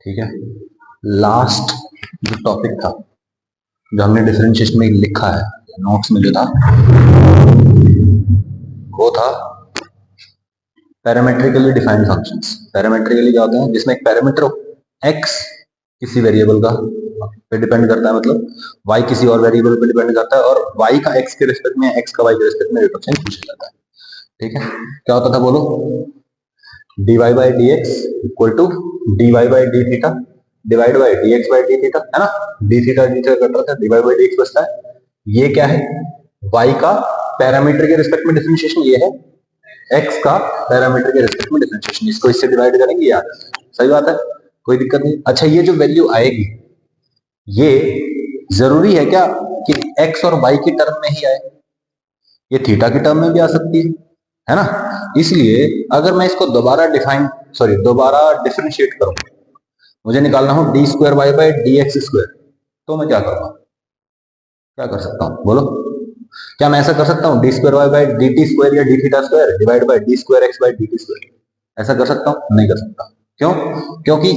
ठीक है, लास्ट जो टॉपिक था जो हमने डिफरेंशिएशन में लिखा है नोट्स में जो था वो था पैरामेट्रिकली डिफाइंड फंक्शंस। पैरामेट्रिकली क्या होता है, जिसमें एक पैरामीटर x किसी वेरिएबल का पे डिपेंड करता है, मतलब y किसी और वेरिएबल पे डिपेंड करता है और y का x के रिस्पेक्ट में x का y के रिस्पेक्ट में रेट ऑफ चेंज पूछा जाता है। ठीक है, क्या होता था बोलो, dy by dx equal to dy by d theta divide by dx by d theta, है ना, d थीटा कट रहा था, dy by dx बचता है। ये क्या है, y का पैरामीटर के रिस्पेक्ट में डिफरेंशिएशन, ये है x का पैरामीटर के रिस्पेक्ट में डिफरेंशिएशन। इसको इससे डिवाइड करेंगे यार, सही बात है, कोई दिक्कत नहीं। अच्छा, ये जो वैल्यू आएगी ये जरूरी है क्या कि x और y की टर्म में ही आए, ये थीटा की टर्म में भी आ सकती है ना। इसलिए अगर मैं इसको दोबारा डिफरेंशिएट करूं, मुझे निकालना हो d square y by d x square, तो मैं क्या करूंगा, क्या कर सकता हूं बोलो, क्या मैं ऐसा कर सकता हूं d square y by d t square या d theta square divide by d square x by d t square, ऐसा कर सकता हूं? नहीं कर सकता। क्यों? क्योंकि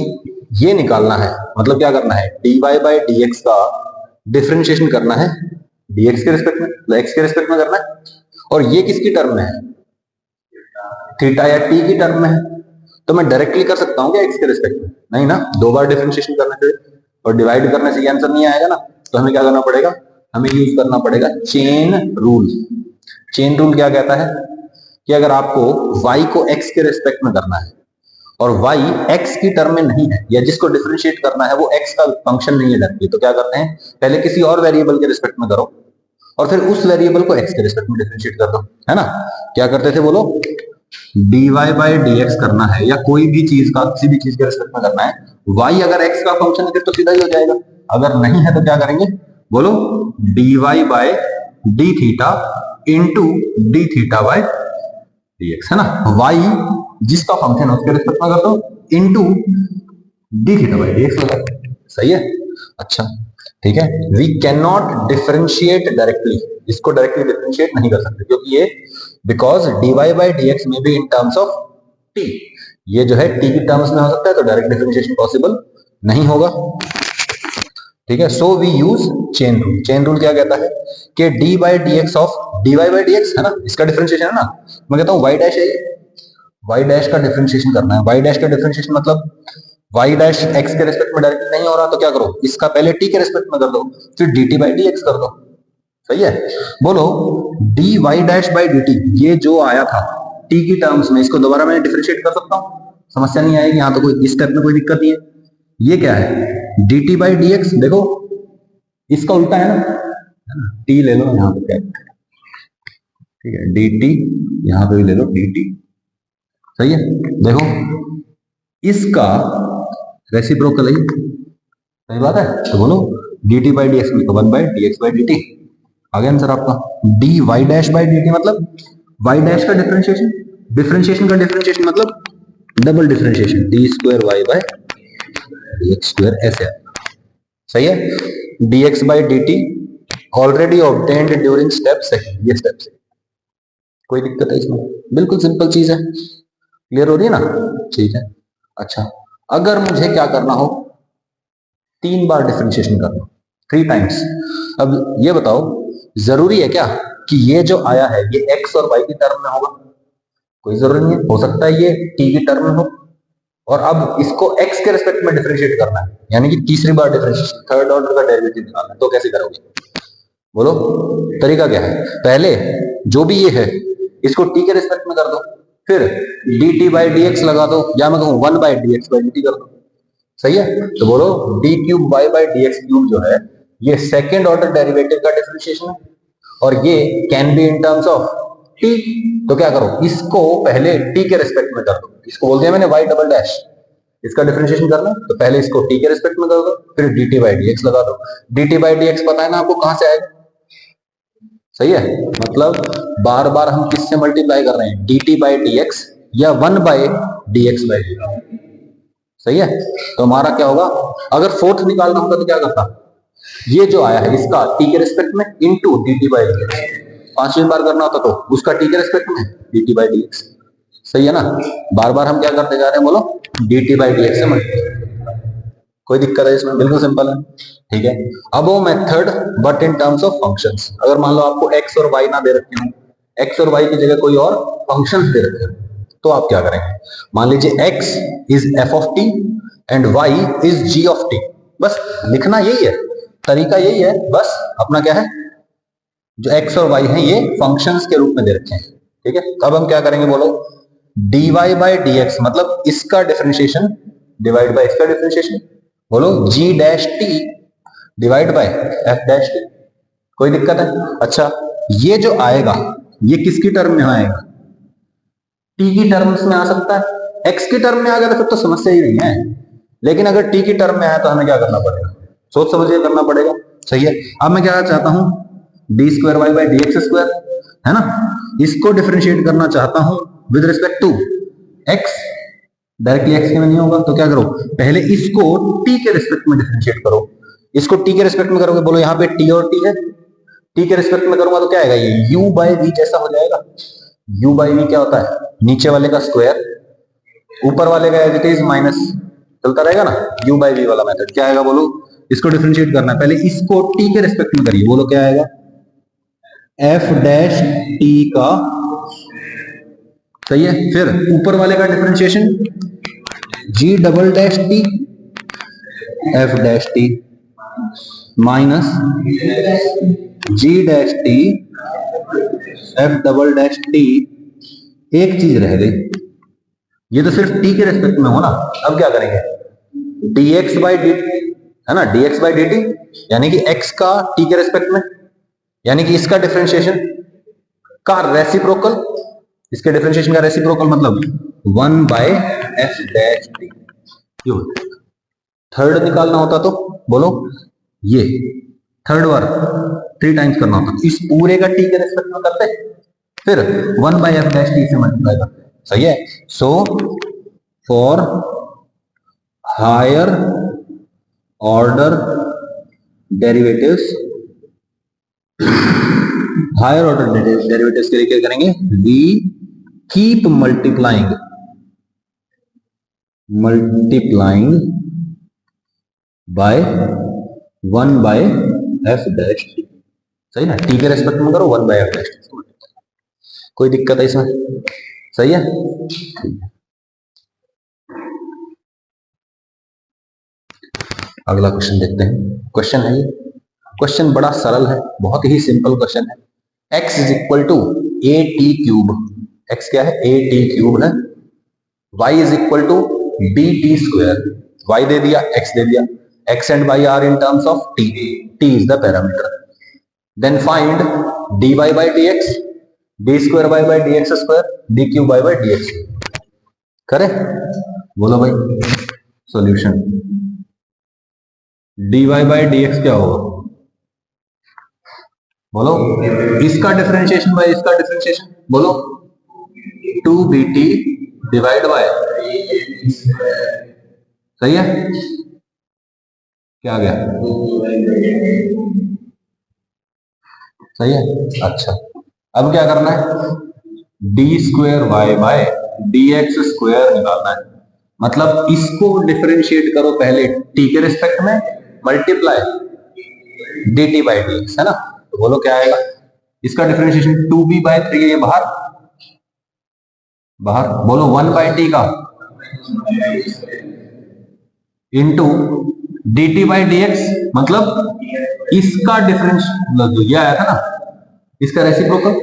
ये निकालना है, मतलब क्या करना है, d y by d x का डिफरेंशिएशन करना है डी एक्स के रिस्पेक्ट में, तो एक्स के रिस्पेक्ट में करना है, और ये किसकी टर्म में है, थीटा या टी की टर्म में है। तो मैं डायरेक्टली कर सकता हूं क्या एक्स के रिस्पेक्ट में? नहीं ना, दो बार डिफरेंशिएशन करना चाहिए, और डिवाइड करने से ये आंसर नहीं आएगा ना, तो हमें क्या करना पड़ेगा, हमें यूज करना पड़ेगा चेन रूल। चेन रूल क्या कहता है कि अगर आपको y को x के रिस्पेक्ट में करना है और y x की टर्म में नहीं है, या जिसको डिफरेंशिएट करना है वो x का फंक्शन नहीं है डायरेक्टली, तो क्या करते हैं, पहले किसी और वेरिएबल के रिस्पेक्ट में करो और फिर उस वेरिएबल को x के रिस्पेक्ट में डिफरेंशिएट कर दो, है ना। क्या करते थे बोलो, dy बाई dx करना है, या कोई भी चीज का किसी भी चीज के रिस्पेक्ट में करना है, y अगर x का फंक्शन है फिर तो सीधा ही हो जाएगा, अगर नहीं है तो क्या करेंगे बोलो, dy by d theta into d theta by dx, है ना, y जिसका फंक्शन है उसके रिस्पेक्ट में कर दो into d theta by dx लगा, सही है। अच्छा ठीक है, we can not differentiate directly, इसको डायरेक्टली डिफरेंशिएट नहीं कर सकते क्योंकि ये बिकॉज dy बाई dx में भी इन टर्म्स ऑफ t, ये जो है t की टर्म्स में हो सकता है, तो डायरेक्ट डिफरेंशिएशन पॉसिबल नहीं होगा। ठीक है, so we use chain rule. Chain rule क्या कहता है कि d by d x of d y by d x, है ना, इसका डिफरेंशिएशन है ना, मैं कहता हूँ वाई डैश है, वाई डैश का डिफरेंशिएशन करना है। वाई डैश का डिफरेंशिएशन मतलब वाई डैश एक्स के रिस्पेक्ट में डायरेक्टली नहीं हो रहा, तो क्या करो, इसका पहले टी के रिस्पेक्ट में कर दो, फिर d t by d x कर दो, सही है। बोलो d y dash by d t, ये जो आया था टी की टर्म्स में, इसको दोबारा मैं डिफरेंशिएट कर सकता हूँ, समस्या नहीं आएगी, यहाँ तो कोई इस स्टेप में कोई दिक्कत नहीं है। ये क्या है, D t by d x, देखो इसका उल्टा है ना, टी ले लो यहाँ पे, क्या ठीक है, डी टी यहाँ पे भी ले लो डी टी, सही है। देखो इसका रेसिप्रोकल है, सही बात है, तो बोलो d t by d x में one by d x by d t, आगे आंसर आपका d y dash by d t, मतलब वाई डैश का डिफरेंशिएशन, डिफरेंशिएशन का डिफरेंशिएशन मतलब double differentiation, d square y by d x square, ऐसे सही है। dx by dt already obtained during step second, ये स्टेप से कोई दिक्कत है इसमें, बिल्कुल सिंपल चीज है, क्लियर हो रही है ना, ठीक है। अच्छा, अगर मुझे क्या करना हो, 3 बार डिफरेंशिएशन करना, 3 टाइम्स, अब ये बताओ जरूरी है क्या कि ये जो आया है ये x और y की टर्म में होगा, कोई जरूरी नहीं है, हो सकता है ये t की टर्म में हो, और अब इसको x के रिस्पेक्ट में डिफरेंशिएट करना है, यानी कि तीसरी बार डिफरेंशिएशन, थर्ड ऑर्डर का डेरिवेटिव निकालना है, तो कैसे करोगे बोलो, तरीका क्या है, पहले जो भी ये है इसको t के रिस्पेक्ट में कर दो, फिर dt बाई dx लगा दो, या मैं कहूं 1 बाई dx बाई dt कर दो, सही है। तो बोलो d cube y by dx cube जो है ये सेकेंड ऑर्डर डेरिवेटिव का डिफरेंशिएशन है, और ये can be in terms of t, तो क्या करो, इसको पहले t के रिस्पेक्ट में कर दो, इसको बोल दिया मैंने y डबल डैश, इसका डिफरेंशिएशन करना तो पहले इसको t के रिस्पेक्ट में कर दो, फिर dt बाई dx लगा दो, dt बाई dx पता है ना आपको कहां से आएगा, सही है, मतलब बार बार हम किससे मल्टीप्लाई कर रहे हैं, dt बाई dx या 1 बाई dx बाई dt, सही है। तो हमारा क्या होगा, अगर फोर्थ निकालना होगा तो क्या करता, ये जो आया है इसका t के रिस्पेक्ट में इंटू dt बाई dx, 5वीं बार करना होता तो उसका t के रिस्पेक्ट में dt बाई dx, सही है ना। बार बार हम क्या करते जा रहे हैं बोलो, dt बाई dx से मल्टीप्लाई, कोई दिक्कत है इसमें? बिल्कुल सिंपल है, ठीक है। अब वो method but in terms of functions. अगर मान लो आपको एक्स और वाई ना दे रखे हो, एक्स और वाई की जगह कोई और फंक्शंस दे रखे हो, तो आप क्या करेंगे? मान लीजिए x is f of t and y is g of t. बस लिखना यही है, तरीका यही है, बस अपना क्या है, जो एक्स और वाई है ये फंक्शंस के रूप में दे रखे हैं, ठीक है। अब हम क्या करेंगे बोलो, dy बाई डी एक्स मतलब इसका डिफरेंशिएशन डिवाइड बाय इसका डिफरेंशिएशन, बोलो g dash T divide by f dash T. कोई दिक्कत है? अच्छा, ये जो आएगा ये किसकी टर्म में आएगा? t की टर्म्स में आ सकता है। x की टर्म में आ गया तो फिर तो समस्या ही नहीं है, लेकिन अगर t की टर्म में आया तो हमें क्या करना पड़ेगा? सोच समझ के करना पड़ेगा, सही है। अब मैं क्या चाहता हूं, d square y by d x square, है ना, इसको डिफरेंशिएट करना चाहता हूं with respect to x। Directly x के में नहीं होगा, तो क्या करो, पहले इसको t के रिस्पेक्ट में डिफरेंशिएट करो। इसको t के रिस्पेक्ट में करोगे, बोलो यहाँ पे t और t है, t के रिस्पेक्ट में करूंगा तो क्या आएगा, ये u बाई v जैसा हो जाएगा। u बाई v क्या होता है? नीचे वाले का स्क्वायर, ऊपर वाले का एज इट इज माइनस, चलता रहेगा ना। u बाई v वाला मेथड क्या आएगा, बोलो इसको डिफरेंशिएट करना है, पहले इसको t के रिस्पेक्ट में करिए, बोलो क्या आएगा, f डैश t का, सही है। फिर ऊपर वाले का differentiation g double dash T f dash T minus g dash T f double dash T. एक चीज रह गई, ये तो सिर्फ t के रेस्पेक्ट में हो ना। अब क्या करेंगे, dx बाई डी, है ना, dx बाई डी टी, यानी कि x का t के रेस्पेक्ट में, यानी कि इसका डिफरेंशिएशन का रेसिप्रोकल, इसके डिफरेंशिएशन का रेसिप्रोकल मतलब 1 by f dash t. Third निकालना होता तो बोलो, ये थर्ड बार 3 टाइम्स करना होता, इस पूरे का टी के रेस्पेक्ट में करते, फिर 1 बाय एफ डैश टी से मल्टीप्लाई करते, सही है। So for higher order derivatives, higher order derivatives के लिए क्या करेंगे, we keep multiplying by 1 by f dash t, सही ना, टी के रेस्पेक्ट में करो 1 बाय एफ डैश टी। कोई दिक्कत है इसमें? सही है। अगला क्वेश्चन देखते हैं। क्वेश्चन है ये, क्वेश्चन बड़ा सरल है, बहुत ही सिंपल क्वेश्चन है। x is equal to a t cube, x क्या है, ए टी क्यूब है, y is equal to b t square, y दे दिया, x दे दिया, x and y are in terms of t, t is the parameter. Then find dy by dx, d square y by dx square, d cube y by dx। करे, बोलो भाई solution. dy by dx क्या होगा, बोलो, इसका differentiation bye इसका differentiation, बोलो 2bt divide by, सही है, क्या आ गया, सही है। अच्छा, अब क्या करना है, d square y by d x square निकालना है, मतलब इसको डिफरेंशिएट करो पहले t के रिस्पेक्ट में, multiply D t by d x, है ना। तो बोलो क्या आएगा, इसका डिफरेंशिएशन 2b बाई 3, ये बाहर बाहर, बोलो 1 बाई टी का into D t by d x, मतलब इसका डिफरेंस, मतलब जो ये आया था ना, इसका reciprocal,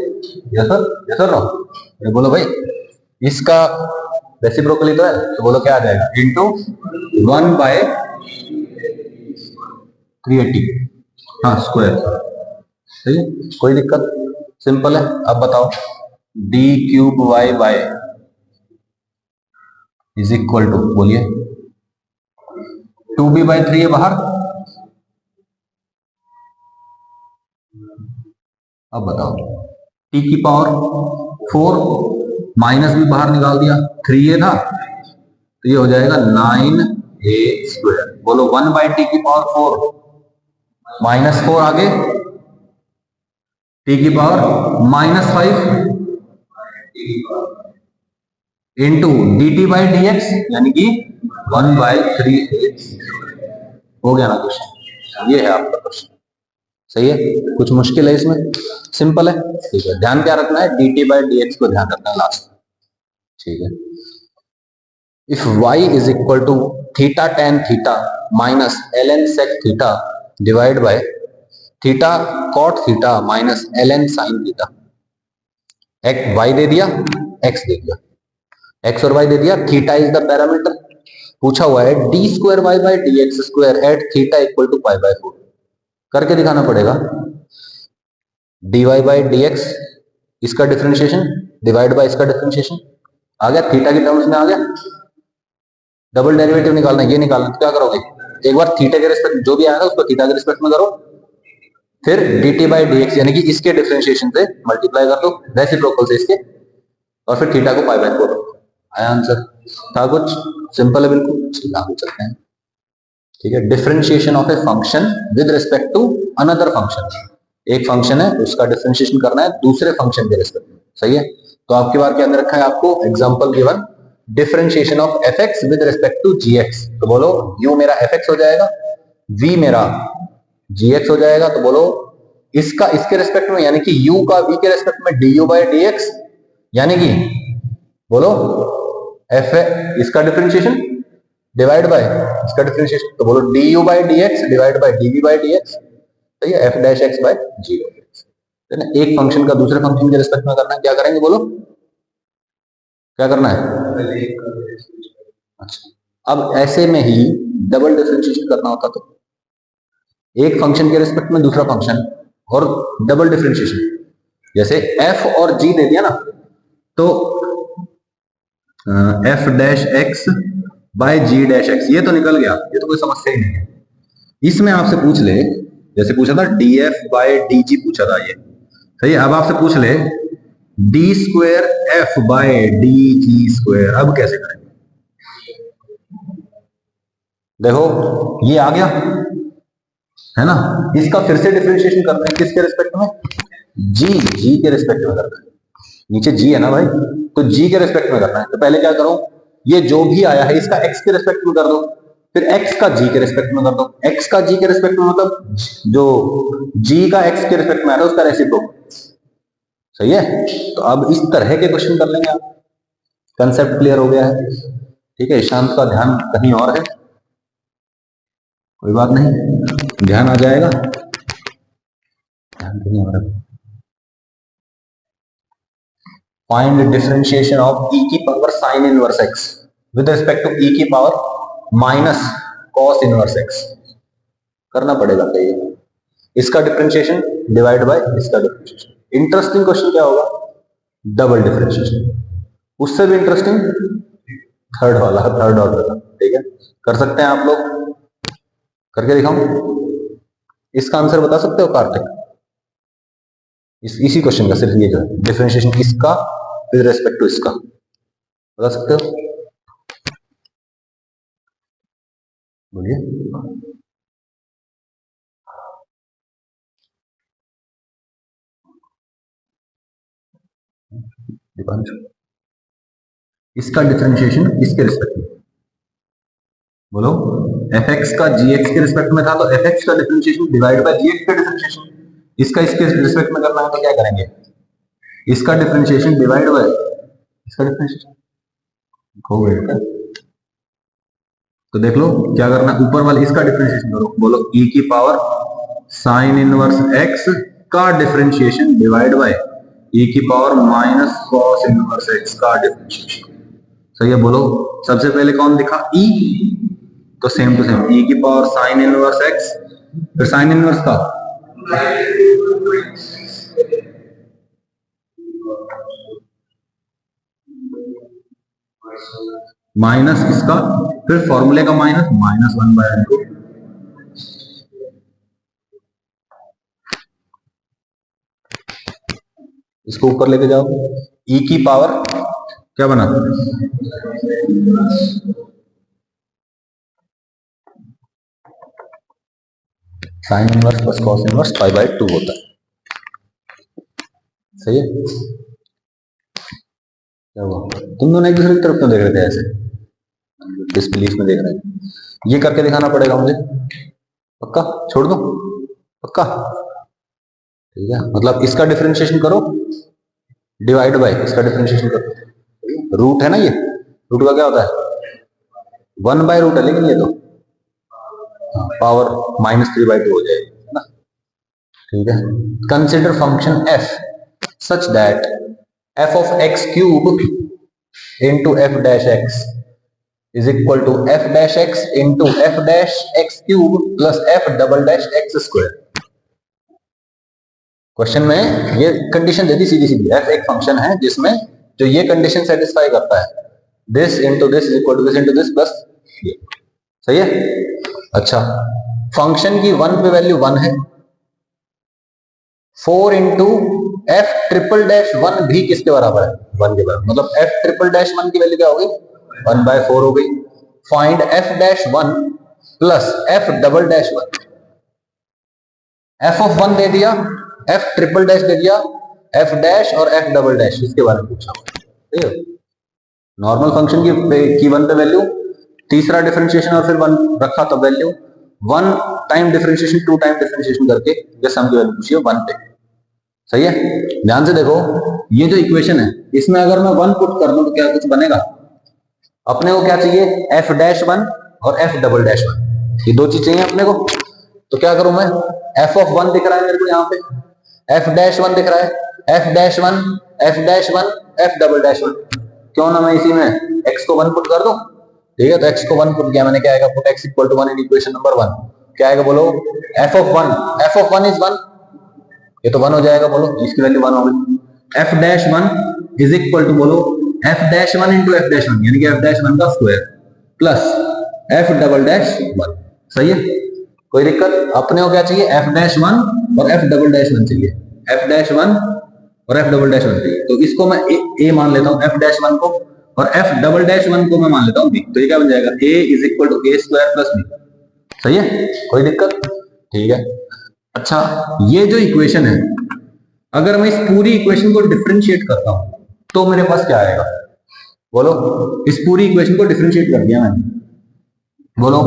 yes sir, yes sir, no, बोलो भाई इसका रेसिप्रोकल ही तो है, तो बोलो क्या आ जाएगा, इंटू 1 बाय 380, हाँ स्क्वायर, सही है। कोई दिक्कत, सिंपल है। अब बताओ, d cube y by is equal to, बोलिए 2b बाई 3 है बाहर, अब बताओ t की पावर 4, माइनस भी बाहर निकाल दिया, 3a था तो ये हो जाएगा 9a स्क्वायर, बोलो 1 बाई टी की पावर 4 माइनस 4 आगे, t की power minus 5 into D t by d x, यानी कि 1 बाई 3, हो गया ना क्वेश्चन, ये है आपका क्वेश्चन। सही है, कुछ मुश्किल है इसमें? सिंपल है। ठीक है, ध्यान क्या रखना है, dt बाई डी एक्स को ध्यान रखना है लास्ट। ठीक है, if y is equal to theta tan theta minus ln sec theta divide by theta cot theta minus ln sine theta. y दे दिया, x दे दिया, x और y दे दिया, थीटा इज द पैरामीटर। पूछा हुआ है d square y by d x square at theta equal to pi by 4। करके दिखाना पड़ेगा। dy बाई डी एक्स इसका डिफरेंशिएशन डिवाइड बाय इसका डिफरेंशिएशन आ गया, थीटा की टर्म्स में आ गया। डबल डेरिवेटिव निकालना है, ये निकालना, तो क्या करोगे, एक बार थीटा के रिस्पेक्ट जो भी आएगा उसको थीटा के रिस्पेक्ट में करो, फिर dt बाई डी एक्स यानी कि इसके डिफरेंशिएशन से मल्टीप्लाई कर दो रेसिप्रोकल से इसके, और फिर थीटा को पाई बाय 4। आया आंसर? था कुछ? सिंपल है बिल्कुल। चलिए आगे चलते हैं। ठीक है, differentiation of a function with respect to another function. एक फंक्शन है उसका डिफरेंशिएशन करना है दूसरे फंक्शन के रिस्पेक्ट में। सही है, तो आपके बार क्या दे रखा है आपको, example given, differentiation of f x with respect to g x. तो बोलो u मेरा एफ एक्स हो जाएगा, v मेरा जी एक्स हो जाएगा, तो बोलो इसका इसके रिस्पेक्ट में यानी कि u का v के रिस्पेक्ट में du बाई डी एक्स, यानी कि बोलो एफ इसका डिफरेंशिएशन डिवाइड बाय इसका डिफरेंशिएशन, तो बोलो du by d x divide by dv by d x. तो ये f डैश x बाय जी है ना। एक फंक्शन का दूसरे फंक्शन के रिस्पेक्ट में करना है, क्या करेंगे बोलो, क्या करना है? अच्छा, अब ऐसे में ही डबल डिफरेंशिएशन करना होता तो एक फंक्शन के रिस्पेक्ट में दूसरा फंक्शन और डबल डिफरेंशिएशन, जैसे f और g दे दिया ना, तो f dash x by g dash x, ये तो निकल गया, ये तो कोई समस्या ही नहीं है। इसमें आपसे पूछ ले, जैसे पूछा था df बाय dg पूछा था ये, सही है। अब आपसे पूछ ले d square f by d g square, अब कैसे करेंगे? देखो ये आ गया है ना, इसका फिर से डिफरेंशिएशन करते हैं, किसके रिस्पेक्ट में, जी के रिस्पेक्ट में करना है। नीचे जी है ना भाई, तो जी के रिस्पेक्ट में करना है। तो पहले क्या करो, ये जो भी आया है इसका एक्स के रिस्पेक्ट में कर दो, फिर एक्स का जी के रिस्पेक्ट में कर दो। एक्स का जी के रिस्पेक्ट में मतलब जो जी का एक्स के रिस्पेक्ट में आ रहा है उसका रेसिप्रोकल। सही है, तो अब इस तरह के क्वेश्चन कर लेंगे आप। कंसेप्ट क्लियर हो गया है? ठीक है, ईशांत का ध्यान कहीं और है, कोई बात नहीं, ध्यान आ जाएगा, ध्यान कहीं और है। फाइंड डिफरेंशिएशन ऑफ e की power sine inverse x with respect to e की power minus cos inverse x। करना पड़ेगा चाहिए, इसका डिफरेंशिएशन डिवाइड बाय इसका डिफरेंशिएशन। इंटरेस्टिंग क्वेश्चन क्या होगा, डबल डिफरेंशिएशन। उससे भी इंटरेस्टिंग थर्ड वाला, थर्ड ऑर्डर का। ठीक है, कर सकते हैं आप लोग, करके दिखाऊं? इसका आंसर बता सकते हो कार्तिक? इसी क्वेश्चन का सिर्फ ये जो है डिफरेंशिएशन इसका विद रेस्पेक्ट टू इसका, बता सकते हो? बोलिए। दीपांशु, इसका डिफरेंशिएशन इसके रिस्पेक्ट में बोलो, एफ एक्स का जी एक्स के रिस्पेक्ट में था तो एफ एक्स का differentiation divide by g x का डिफरेंशिएशन। इसका इसके रिस्पेक्ट में करना है तो क्या करेंगे, इसका डिफरेंशिएशन डिवाइड बाय इसका डिफरेंशिएशन। हो गया, तो देख लो क्या करना है, ऊपर वाले इसका डिफरेंशिएशन करो, बोलो e की पावर साइन इनवर्स x का डिफरेंशिएशन डिवाइड बाय e की power minus cos inverse x का डिफरेंशिएशन। सही है, बोलो सबसे पहले कौन दिखा, e, तो सेम टू सेम e की पावर साइन इनवर्स x, फिर साइन इनवर्स का माइनस इसका, फिर फॉर्मूले का माइनस, माइनस 1/√। इसको ऊपर लेके जाओ, e की पावर क्या बना, sine inverse plus cos inverse pi by 2 होता है। सही है, क्या हुआ, तुम दोनों एक दूसरे की तरफ क्यों देख रहे थे ऐसे, डिसबिलीफ में देख रहे हैं? ये करके दिखाना पड़ेगा मुझे। पक्का? छोड़ दो? पक्का? ठीक है, मतलब इसका डिफरेंशिएशन करो, डिवाइड बाय इसका डिफरेंशिएशन करो, रूट है ना ये, रूट का क्या होता है 1/रूट है, लेकिन ये तो पावर -3/2 हो जाएगी ना। ठीक है, consider function f such that f of x cube into f dash x is equal to f dash x into f dash x cube plus f double dash x square. Question में ये condition दे दी सीधी सीधी, f एक function है जिसमें जो ये कंडीशन सेटिस्फाई करता है, this into this is equal to this into this plus ये। सही है? अच्छा, फंक्शन की 1 पे वैल्यू 1 है, 4 इंटू एफ ट्रिपल डैश 1 भी किसके बराबर है 1 के बराबर, मतलब एफ ट्रिपल डैश 1 की वैल्यू क्या होगी 1/4 हो गई। Find F dash 1 plus F double dash 1। F of 1 दे दिया, एफ ट्रिपल डैश दे दिया, एफ डैश और एफ डबल डैश इसके बारे में पूछा। ठीक है, नॉर्मल फंक्शन की 1 पे वैल्यू, तीसरा डिफरेंशिएशन और फिर 1 रखा तब value, 1 time differentiation 2 time differentiation करके ये सम की वैल्यू पूछी है 1 पे। सही है? ध्यान से देखो, ये जो इक्वेशन है इसमें अगर मैं 1 पुट कर दूं तो क्या कुछ बनेगा? अपने को क्या चाहिए एफ डैश 1 और एफ डबल डैश 1, ये दो चीज चाहिए अपने को। तो क्या करूं मैं, एफ ऑफ 1 दिख रहा है मेरे को यहाँ पे, एफ डैश 1 दिख रहा है, F dash 1 F dash 1 F double dash 1, क्यों ना मैं इसी में x को 1 पुट कर दूं। ठीक है, तो x को 1 पुट किया मैंने, क्या आएगा put x equal to 1 in equation number 1, क्या आएगा बोलो f ऑफ 1 इज 1, ये तो 1 हो जाएगा, बोलो इसकी वैल्यू 1 हो गई। f dash 1 is equal to बोलो f dash 1 into f dash 1 यानी कि f डैश 1 का square plus f double dash 1। सही है? कोई दिक्कत? अपने को क्या चाहिए f डैश 1 और f डबल डैश 1 चाहिए, f डैश 1 और f डबल डैश 1 चाहिए। तो इसको मैं a मान लेता हूं f डैश 1 को, और f डबल डैश 1 को मैं मान लेता हूं b। तो ये क्या बन जाएगा a is equal to a square plus b। सही है? कोई दिक्कत? ठीक है। अच्छा, ये जो इक्वेशन है अगर मैं इस पूरी इक्वेशन को डिफरेंशिएट करता हूं तो मेरे पास क्या आएगा बोलो? इस पूरी इक्वेशन को डिफरेंशिएट कर दिया मैंने, बोलो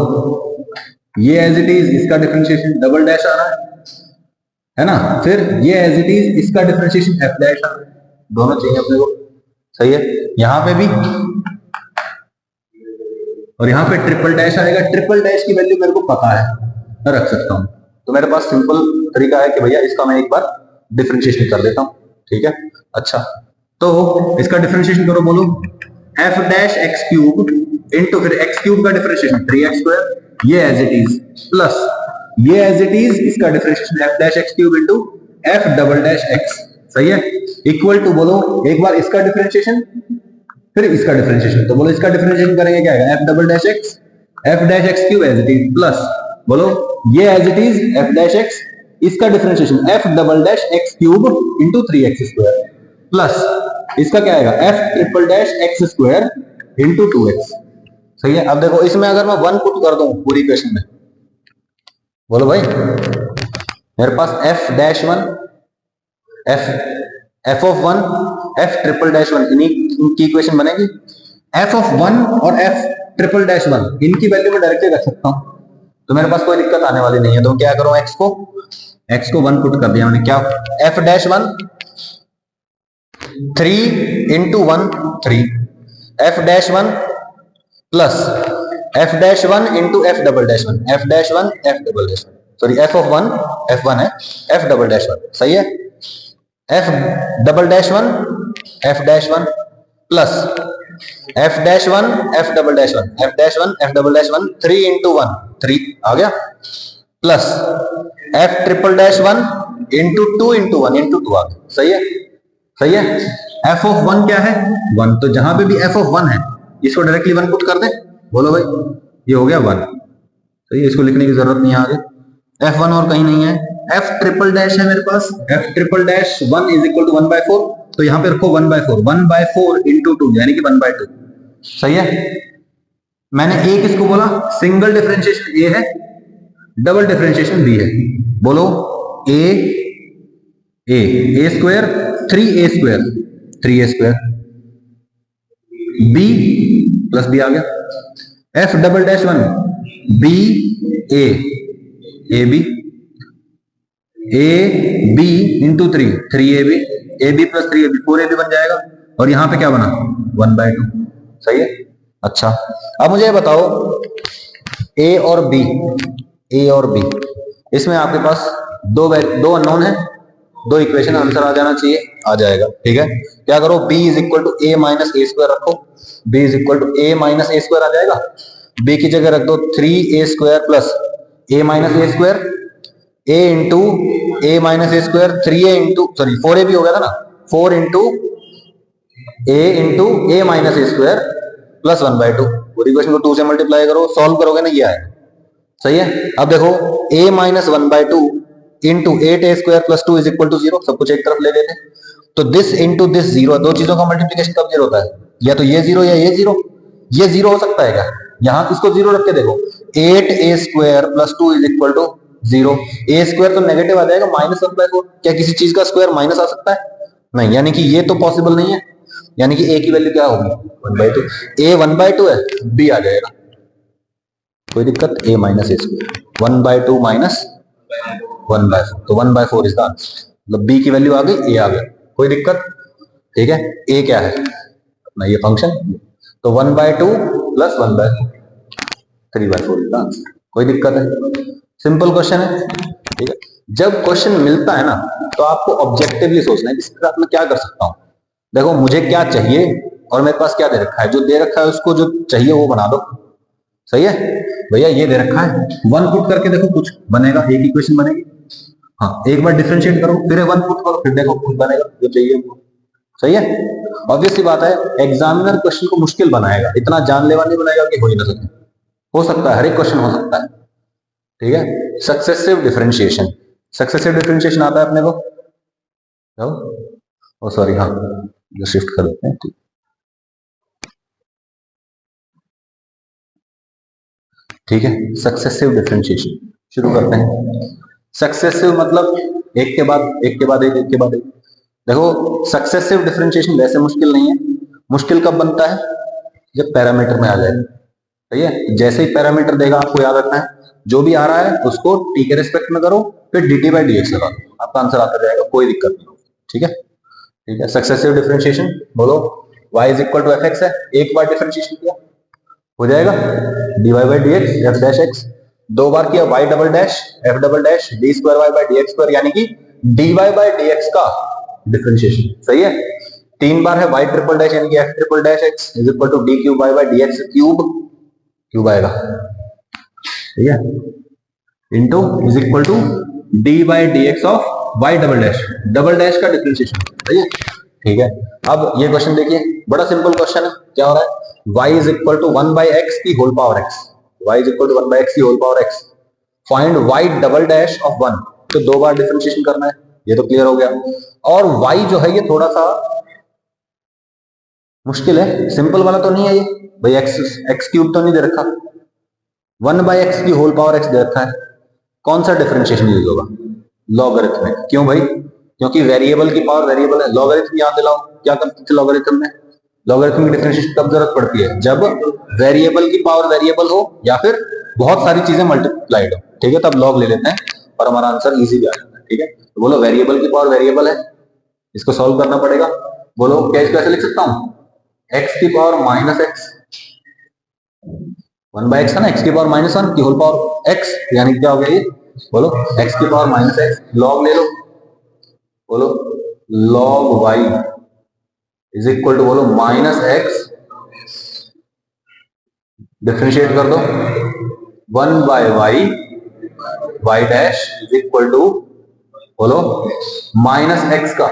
ये एज इट इज इसका डिफरेंशिएशन डबल डैश आ रहा है ना, फिर ये एज इट इज इसका डिफरेंशिएशन एफ डैश आ रहा है, दोनों चाहिए अपने को। सही है? यहां पे भी और यहां पे ट्रिपल डैश आएगा, ट्रिपल डैश की वैल्यू मेरे को पता है, मैं रख सकता हूं। तो मेरे पास सिंपल तरीका है कि भैया इसका मैं एक बार डिफरेंशिएशन कर देता हूं। ठीक है? अच्छा, तो इसका डिफरेंशिएशन करो, बोलो F dash x cube into फिर एक्स क्यूब का डिफरेंशिएशन 3x स्क्वायर, ये एज इट इज प्लस ये एज इट इज इसका differentiation F dash x cube into F double dash x. सही है? इक्वल टू बोलो एक बार इसका डिफरेंशिएशन फिर इसका डिफरेंशिएशन, तो बोलो इसका डिफरेंशिएशन करेंगे क्या आएगा f double dash x cube as it is plus बोलो ये as it is f dash x, इसका differentiation f double dash x cube into 3x square plus इसका क्या आएगा f triple dash x square into 2x। सही है? अब देखो इसमें अगर मैं 1 पुट कर दूं पूरी इक्वेशन में, बोलो भाई मेरे पास f dash 1 f of 1 f triple dash 1 इनकी इक्वेशन बनेगी। एफ ऑफ 1 और एफ ट्रिपल डैश 1 इनकी वैल्यू मैं डायरेक्टली रख सकता हूं, तो मेरे पास कोई दिक्कत आने वाली नहीं है। तो क्या करूं, x को 1 पुट कर दिया मैंने, क्या F dash 1 3 into 1 3, F dash 1 plus F dash 1 into F double dash 1, F dash 1 F double dash 1, sorry F of 1 f1 है, एफ डबल डैश 1। सही है? F double dash 1 F dash 1 plus F dash 1 F double dash 1, F dash 1 F double dash 1 3 into 1 3 आ गया, plus F triple dash 1 into 2 into 1 into 2 आ गया। सही है? सही है? F of 1 क्या है 1, तो जहां पे भी एफ ऑफ 1 है इसको डायरेक्टली 1 पुट कर दे, बोलो भाई ये हो गया 1। तो ये इसको लिखने की जरूरत नहीं है आगे, f1 और कहीं नहीं है, f ट्रिपल डैश है मेरे पास, f triple dash 1 is equal to 1/4, तो यहां पे रखो 1/4 इंटू 2 यानी कि 1/2। सही है? मैंने एक इसको बोला सिंगल डिफरेंशिएशन a है, डबल डिफरेंशिएशन b है, बोलो a square 3a square 3a square, b plus b आ गया, f double dash 1 b a a b, a b into 3, 3ab, a b plus 3ab, 4ab बन जाएगा। और यहां पे क्या बना 1/2। सही है। अच्छा अब मुझे बताओ ए और बी, ए और बी, इसमें आपके पास दो अननोन है, दो इक्वेशन, आंसर आ जाना चाहिए, आ जाएगा। ठीक है, क्या करो, b is equal to a minus a square रखो, b is equal to a minus a square आ जाएगा। b की जगह रख दो 3a square plus a minus a square, a into a minus a square, 3a into sorry 4a भी हो गया था ना, 4 into a minus a square plus 1/2। पूरी क्वेश्चन को 2 से मल्टीप्लाई करो, सॉल्व करोगे ना, ये आएगा। सही है। अब देखो a minus 1/2 into 8a square plus 2 is equal to 0, सब कुछ एक तरफ ले लेते हैं। तो दिस इंटू दिस 0, दो चीजों का मल्टीप्लीकेशन कब 0 होता है, या तो ये 0 या ये 0। ये 0 हो सकता है क्या, यहां इसको 0 रख के देखो, 8a square plus 2 is equal to 0। A square तो नेगेटिव आ जाएगा, -1/4। क्या किसी चीज का स्क्वायर माइनस आ सकता है, नहीं, यानी कि ये तो पॉसिबल नहीं है। यानी कि a की वैल्यू क्या होगी 1/2, a 1/2 है, b आ जाएगा, कोई दिक्कत, a minus a square 1/2 minus 1/4, तो 1/4 इज द आंसर। मतलब b की वैल्यू आ गई, a आ गया, कोई दिक्कत। ठीक है, a क्या है अपना ये फंक्शन, तो 1/2 प्लस 1/4, 3/4 इज द आंसर, कोई दिक्कत है, सिंपल क्वेश्चन है। ठीक है, जब क्वेश्चन मिलता है ना तो आपको ऑब्जेक्टिवली सोचना है कि इसके साथ मैं क्या कर सकता हूं। देखो मुझे क्या चाहिए और मेरे पास क्या दे रखा है, जो दे रखा है उसको जो चाहिए वो बना दो। सही है भैया, ये दे रखा है, 1 पुट करके देखो कुछ बनेगा, एक इक्वेशन बनेगी। हाँ, एक बार डिफरेंशिएट करो, फिर 1 पुट करो, फिर देखो कुछ बनेगा जो चाहिए हमको। सही है, ऑब्वियस सी बात है, एग्जामिनर क्वेश्चन को मुश्किल बनाएगा, इतना जानलेवा नहीं बनाएगा कि हो ही ना सके। हो सकता है, हर एक क्वेश्चन हो सकता है। ठीक है, सक्सेसिव डिफरेंशिएशन, सक्सेसिव डिफरेंशिएशन आता है अपने को, ओ सॉरी, हाँ शिफ्ट कर देते हैं। ठीक है, सक्सेसिव डिफरेंशिएशन शुरू करते हैं। सक्सेसिव मतलब एक के बाद एक के बाद एक, एक के बाद एक। देखो सक्सेसिव डिफरेंशिएशन वैसे मुश्किल नहीं है, मुश्किल कब बनता है, जब पैरामीटर में आ जाए। सही है, जैसे ही पैरामीटर देगा आपको याद रखना है, जो भी आ रहा है उसको टी के रिस्पेक्ट में करो, फिर dt बाई dx लगा दो, आपका आंसर आता जाएगा, कोई दिक्कत नहीं होगी। ठीक है, ठीक है, सक्सेसिव डिफरेंशिएशन बोलो, y is equal to fx है, एक बार डिफरेंशिएशन किया हो जाएगा dy by dx f dash x, दो बार किया y double dash f double dash d square y by dx square, यानी कि dy बाई dx का डिफरेंशिएशन। सही है, तीन बार है y ट्रिपल डैश यानी कि f triple dash x is equal to d cube y by dx cube, cube आएगा। ठीक है, into is equal to d by dx of y double dash का डिफरेंशिएशन। सही है, ठीक है। अब ये क्वेश्चन देखिए, बड़ा सिंपल क्वेश्चन है, क्या हो रहा है, y is equal to 1/x की whole power x, y is equal to 1/x की whole power x, find y double dash of 1, तो दो बार डिफरेंशिएशन करना है, ये तो क्लियर हो गया। और y जो है ये थोड़ा सा मुश्किल है, सिंपल वाला तो नहीं है ये भाई, x क्यूब तो नहीं दे रखा, 1/x की होल पावर x दे रखा है, कौन सा डिफरेंशिएशन यूज होगा, लॉगरिथमिक। क्यों भाई, क्योंकि वेरिएबल की पावर वेरिएबल है। लॉगरिथम याद दिलाओ, क्या करते थे लॉगरिथम में, लॉगरिथम की डिफरेंशिएशन कब जरूरत पड़ती है, जब वेरिएबल की पावर वेरिएबल हो या फिर बहुत सारी चीजें मल्टीप्लाइड हो। ठीक है, तब लॉग ले लेते हैं और हमारा आंसर इजी भी आ जाता है। ठीक है, तो बोलो वेरिएबल की पावर वेरिएबल है, इसको सॉल्व करना पड़ेगा। बोलो क्या इसको ऐसे लिख सकता हूं, x की पावर माइनस एक्स, 1/x है ना, x की पावर -1 की होल पावर x, यानी क्या हो गया ये, बोलो x की पावर -x, लॉग ले लो, बोलो log y is equal to, बोलो -x, डिफरेंशिएट कर दो 1/y, y dash is equal to, बोलो -x का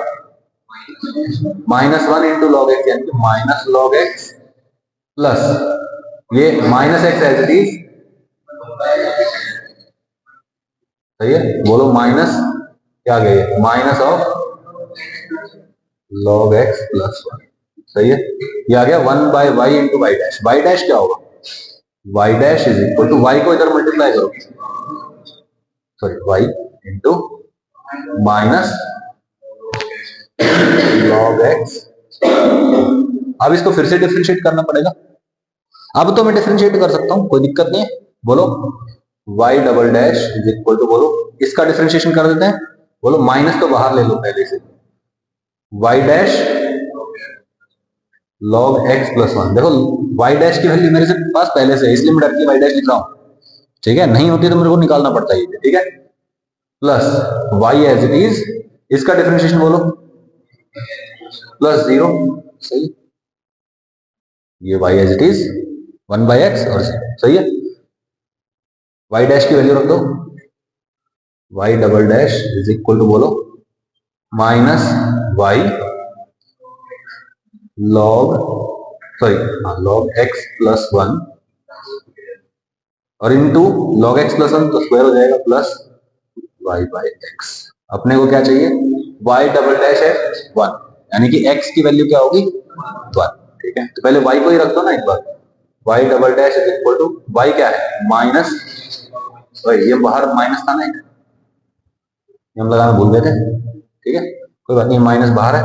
-1 इंटू लॉग x, यानी कि माइनस लॉग x प्लस ये -x एज इट इज। सही है, बोलो माइनस क्या गया, minus of log x plus 1। सही है, ये आ गया 1/y into y dash, y dash क्या होगा, y dash is equal to, y को इधर मल्टीप्लाई करो, sorry y into minus log x। अब इसको फिर से डिफरेंशिएट करना पड़ेगा, अब तो मैं डिफरेंशिएट कर सकता हूं, कोई दिक्कत नहीं है। बोलो y double dash is equal to, बोलो इसका डिफरेंशिएशन कर देते हैं, बोलो माइनस तो बाहर ले लो पहले से, y dash log x plus one. देखो वाई डैश की वैल्यू मेरे से पास पहले से है, इसलिए मैं डायरेक्टली वाई डैश लिख रहा हूं, ठीक है, नहीं होती तो मेरे को निकालना पड़ता है, ठीक है, plus y as it is, इसका डिफरेंशिएशन बोलो प्लस जीरो, सही, ये Y as it is 1/x और सही है, वाई डैश की वैल्यू रख दो, y double dash is equal to, बोलो minus y log, sorry log x plus one और into log x plus one तो स्क्वायर हो जाएगा, प्लस वाई बाई एक्स। अपने को क्या चाहिए, वाई डबल डैश है 1, यानी कि एक्स की वैल्यू क्या होगी 1, ठीक है, तो पहले वाई को ही रख दो ना एक बार, y double dash is equal to, y क्या है माइनस, ये बाहर माइनस था ना एक, हम लगाना भूल गए थे, ठीक है, कोई बात नहीं, माइनस बाहर है,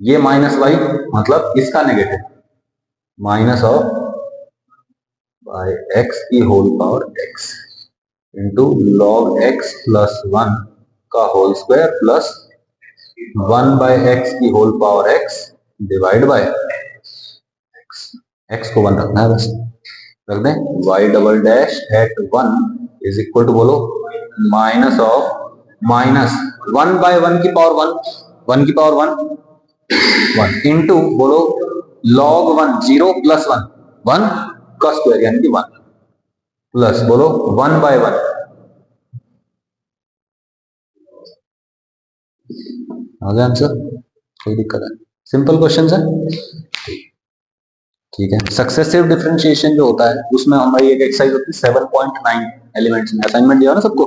ये माइनस वाई मतलब इसका negative, minus of by x की whole power x into log x plus one का होल स्क्वायर प्लस 1/x की whole power x divide by x, x को 1 रखना है बस, रख दें, y double dash at 1 is equal to, बोलो माइनस ऑफ माइनस 1/1 की पावर 1 की पावर 1 इंटू, बोलो लॉग 1 0 प्लस 1 का स्क्वायर यानी कि 1 प्लस, बोलो 1/1, आ गया आंसर, कोई दिक्कत है, सिंपल क्वेश्चन है, ठीक है। सक्सेसिव डिफरेंशिएशन जो होता है उसमें हमारी एक एक्सरसाइज होती है 7.9 एलिमेंट्स में, असाइनमेंट दिया ना सबको,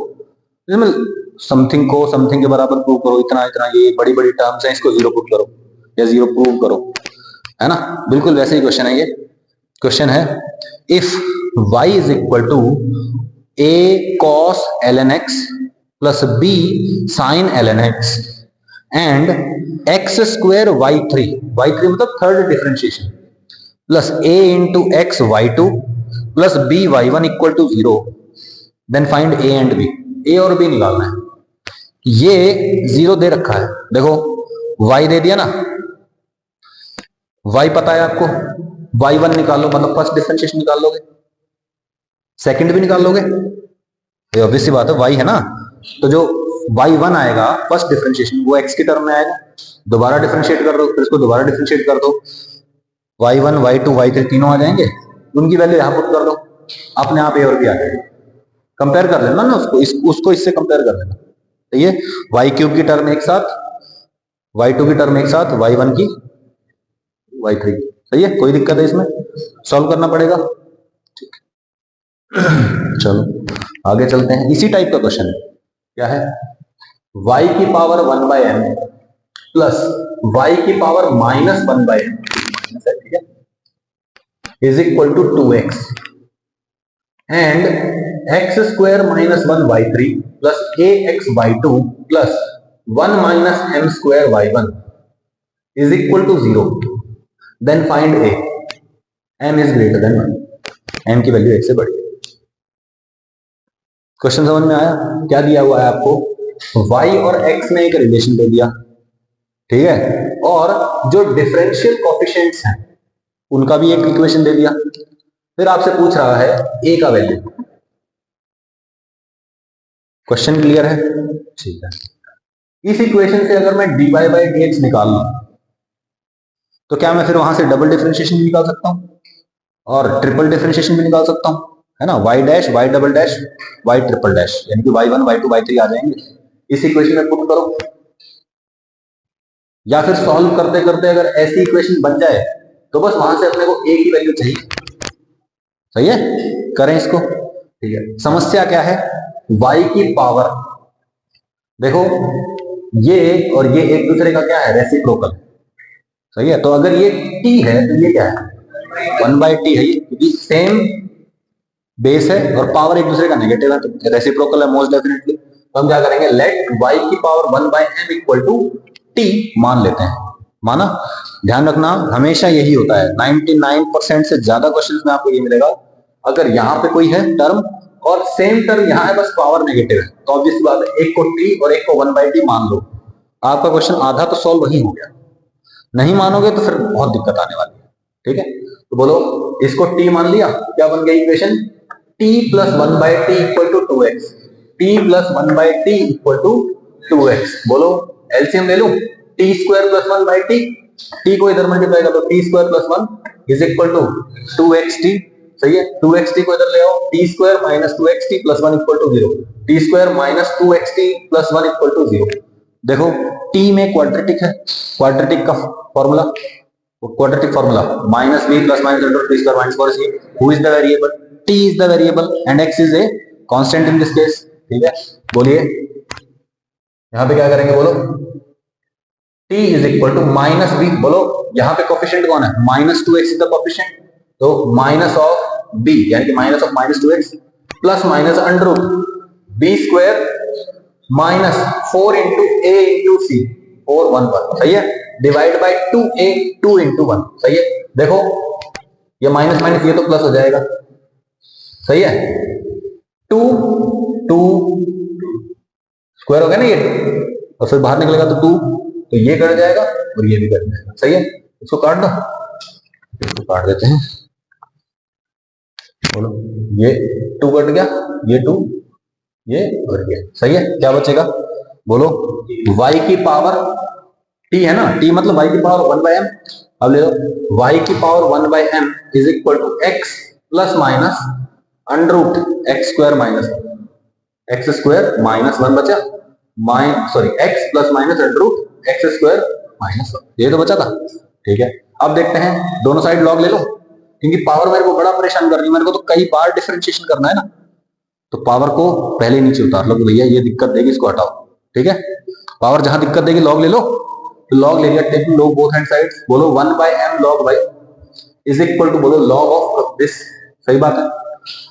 समथिंग को समथिंग के बराबर प्रूव करो, इतना इतना, ये बड़ी बड़ी टर्म्स हैं, इसको जीरो पुट करो या जीरो प्रूव करो, है ना, बिल्कुल वैसे ही क्वेश्चन है ये। क्वेश्चन है if y is equal to a cos ln x plus b sin ln x and x square y3 मतलब third differentiation plus a into x y2 plus b y1 equal to 0, then find a and b, a और b निकालना है। ये 0 दे रखा है, देखो y दे दिया ना, y पता है आपको, y1 निकालो, मतलब फर्स्ट डिफरेंशिएशन निकाल लोगे, सेकंड भी निकाल लोगे, ये ऑब्वियस सी बात है, y है ना, तो जो y1 आएगा फर्स्ट डिफरेंशिएशन वो x की टर्म में आएगा, दोबारा डिफरेंशिएट कर दो, फिर इसको दोबारा डिफरेंशिएट कर दो, y1 y2 y3 तीनों आ जाएंगे, उनकी वैल्यू यहां पुट कर दो, अपने आप a और b आ जाएगी, कंपेयर कर लेना ना उसको, उसको इससे कंपेयर कर लेना, तो ये y3 की टर्म एक साथ, y2 की टर्म एक साथ, y1 की y3 की, सही है, कोई दिक्कत है इसमें, सॉल्व करना पड़ेगा, ठीक है। चलो आगे चलते हैं, इसी टाइप का क्वेश्चन है, क्या है, y की पावर 1/m प्लस y की पावर माइनस 1/m, ठीक है, is equal to 2x and x square minus 1/3 plus ax/2 plus 1 minus m square y1 is equal to 0, then find a, m is greater than 1, m की value 1 से बड़ी है। Question समझ में आया, क्या दिया हुआ है आपको, y और x में एक रिलेशन दे दिया, ठीक है, और जो डिफरेंशियल कोएफिशिएंट्स हैं उनका भी एक इक्वेशन दे दिया, फिर आपसे पूछ रहा है a का वैल्यू, क्वेश्चन क्लियर है, ठीक है। इस इक्वेशन से अगर मैं dy/dx निकाल लूं तो क्या मैं फिर वहां से डबल डिफरेंशिएशन भी निकाल सकता हूं और ट्रिपल डिफरेंशिएशन भी निकाल सकता हूं, है ना, y dash y double dash y triple dash, यानी कि y1 y2 y3 आ जाएंगे, इस इक्वेशन में पुट करो, या फिर सॉल्व करते करते अगर ऐसी इक्वेशन बन जाए तो बस वहां से अपने को a की वैल्यू चाहिए, सही है, करें इसको, ठीक है। समस्या क्या है, y की पावर, देखो ये और ये एक दूसरे का क्या है, रेसिप्रोकल, सही है, तो अगर ये t है तो ये क्या है 1/t है, क्योंकि सेम बेस है और पावर एक दूसरे का नेगेटिव है, तो रेसिप्रोकल है मोस्ट डेफिनेटली, तो हम क्या करेंगे, लेट y की power 1/m equal to t मान लेते हैं, माना, ध्यान रखना हमेशा यही होता है, 99% से ज्यादा क्वेश्चंस में आपको ये मिलेगा, अगर यहां पे कोई है टर्म और सेम टर्म यहाँ है, बस पावर नेगेटिव है, तो ऑब्वियस बात है एक को टी और एक को 1/t मान लो, आपका क्वेश्चन आधा तो सॉल्व वही हो गया। नहीं मानोगे तो फिर बहुत दिक्कत आने वाली है, ठीक है। तो बोलो इसको t मान लिया, क्या बन गई equation, t plus 1/t equal to 2x, t plus 1/t equal to 2x। बोलो एलसीएम ले लूं, t square plus 1/t, t को इधर मल्टीप्लाई कर दो, t square plus 1 is equal to 2xt, सही है। 2xt को इधर ले आओ, t square minus 2xt plus 1 equal to 0, t square minus 2xt plus 1 equal to 0। देखो t में क्वाड्रेटिक है, क्वाड्रेटिक का formula, quadratic formula minus b plus minus under root b square minus 4c, who is the variable, t is the variable and x is a constant in this case, ठीक है। बोलिए यहां पे क्या करेंगे, बोलो t is equal to minus b, बोलो यहां पे कोफिशिएंट कौन है, minus 2x is the coefficient, तो minus of b यानी कि minus of minus 2x plus minus under root b square minus 4 into a into c, 4 1 1, सही है, डिवाइड बाय 2a 2 into 1, सही है। देखो ये माइनस माइनस ये तो प्लस हो जाएगा, सही है, 2 2 स्क्वायर हो गया ना ये, और फिर बाहर निकलेगा तो 2, तो ये कट जाएगा और ये भी कट जाएगा, सही है। इसको काट दो, इसको काट देते हैं, बोलो ये 2 कट गया, ये 2, ये और ये, सही है। क्या बचेगा, बोलो y की पावर t है ना, t मतलब y की पावर 1/m, अब ले लो y की power 1/m is equal to x plus minus under root x square minus x square minus 1 बचा, sorry x plus minus under root x square minus 1, ये तो बचा था, ठीक है। अब देखते हैं, दोनों साइड लॉग ले लो, क्योंकि पावर मेरे को बड़ा परेशान कर रही है, मेरे को तो कई बार डिफरेंशिएशन करना है ना, तो पावर को पहले नीचे उतार लो, भैया ये दिक्कत देगी, इसको हटाओ, ठीक है। पावर जहां दिक्कत देगी लॉग ले लो, तो लॉग ले लिया, taking log both hand sides, बोलो 1/m log y is equal to, बोलो log ऑफ दिस, सही बात है।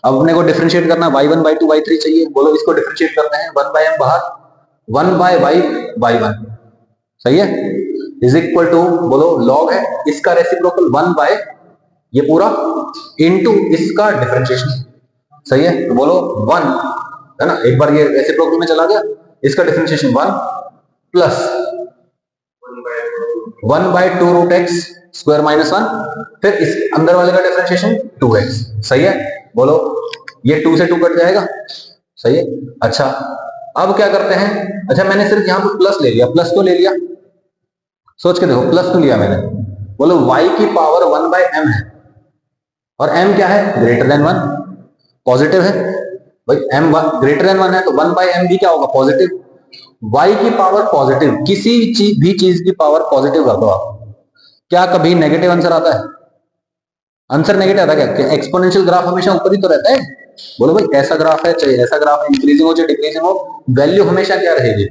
अब अपने को डिफरेंशिएट करना, y1 y2 y3 चाहिए, बोलो इसको डिफरेंशिएट करते हैं, 1/m बाहर, 1/y/1, सही है, इज इक्वल टू, बोलो log है इसका रेसिप्रोकल 1/ ये पूरा इनटू इसका डिफरेंशिएशन, सही है। तो बोलो 1 है ना, एक बार ये रेसिप्रोकल में चला गया, इसका differentiation 1 plus 1/2 root x square minus 1, फिर इस अंदर वाले का डिफरेंशिएशन 2x, सही है। बोलो ये 2 से 2 कट जाएगा, सही है। अच्छा अब क्या करते हैं, अच्छा मैंने सिर्फ यहां पर प्लस ले लिया, प्लस तो ले लिया, सोच के देखो प्लस तो लिया मैंने, बोलो y की पावर 1/m है, और m क्या है, ग्रेटर देन 1, पॉजिटिव है भाई, m ग्रेटर देन 1 है तो 1/m भी क्या होगा, पॉजिटिव। y की पावर पॉजिटिव, किसी भी चीज की पावर पॉजिटिव कर दो आप, क्या कभी नेगेटिव आंसर आता है, आंसर नेगेटिव आता है क्या, एक्सपोनेंशियल ग्राफ हमेशा ऊपर ही तो रहता है। बोलो भाई ऐसा ग्राफ है, चाहे ऐसा ग्राफ है, इंक्रीजिंग हो चाहे डिक्रीजिंग हो, वैल्यू हमेशा क्या रहेगी,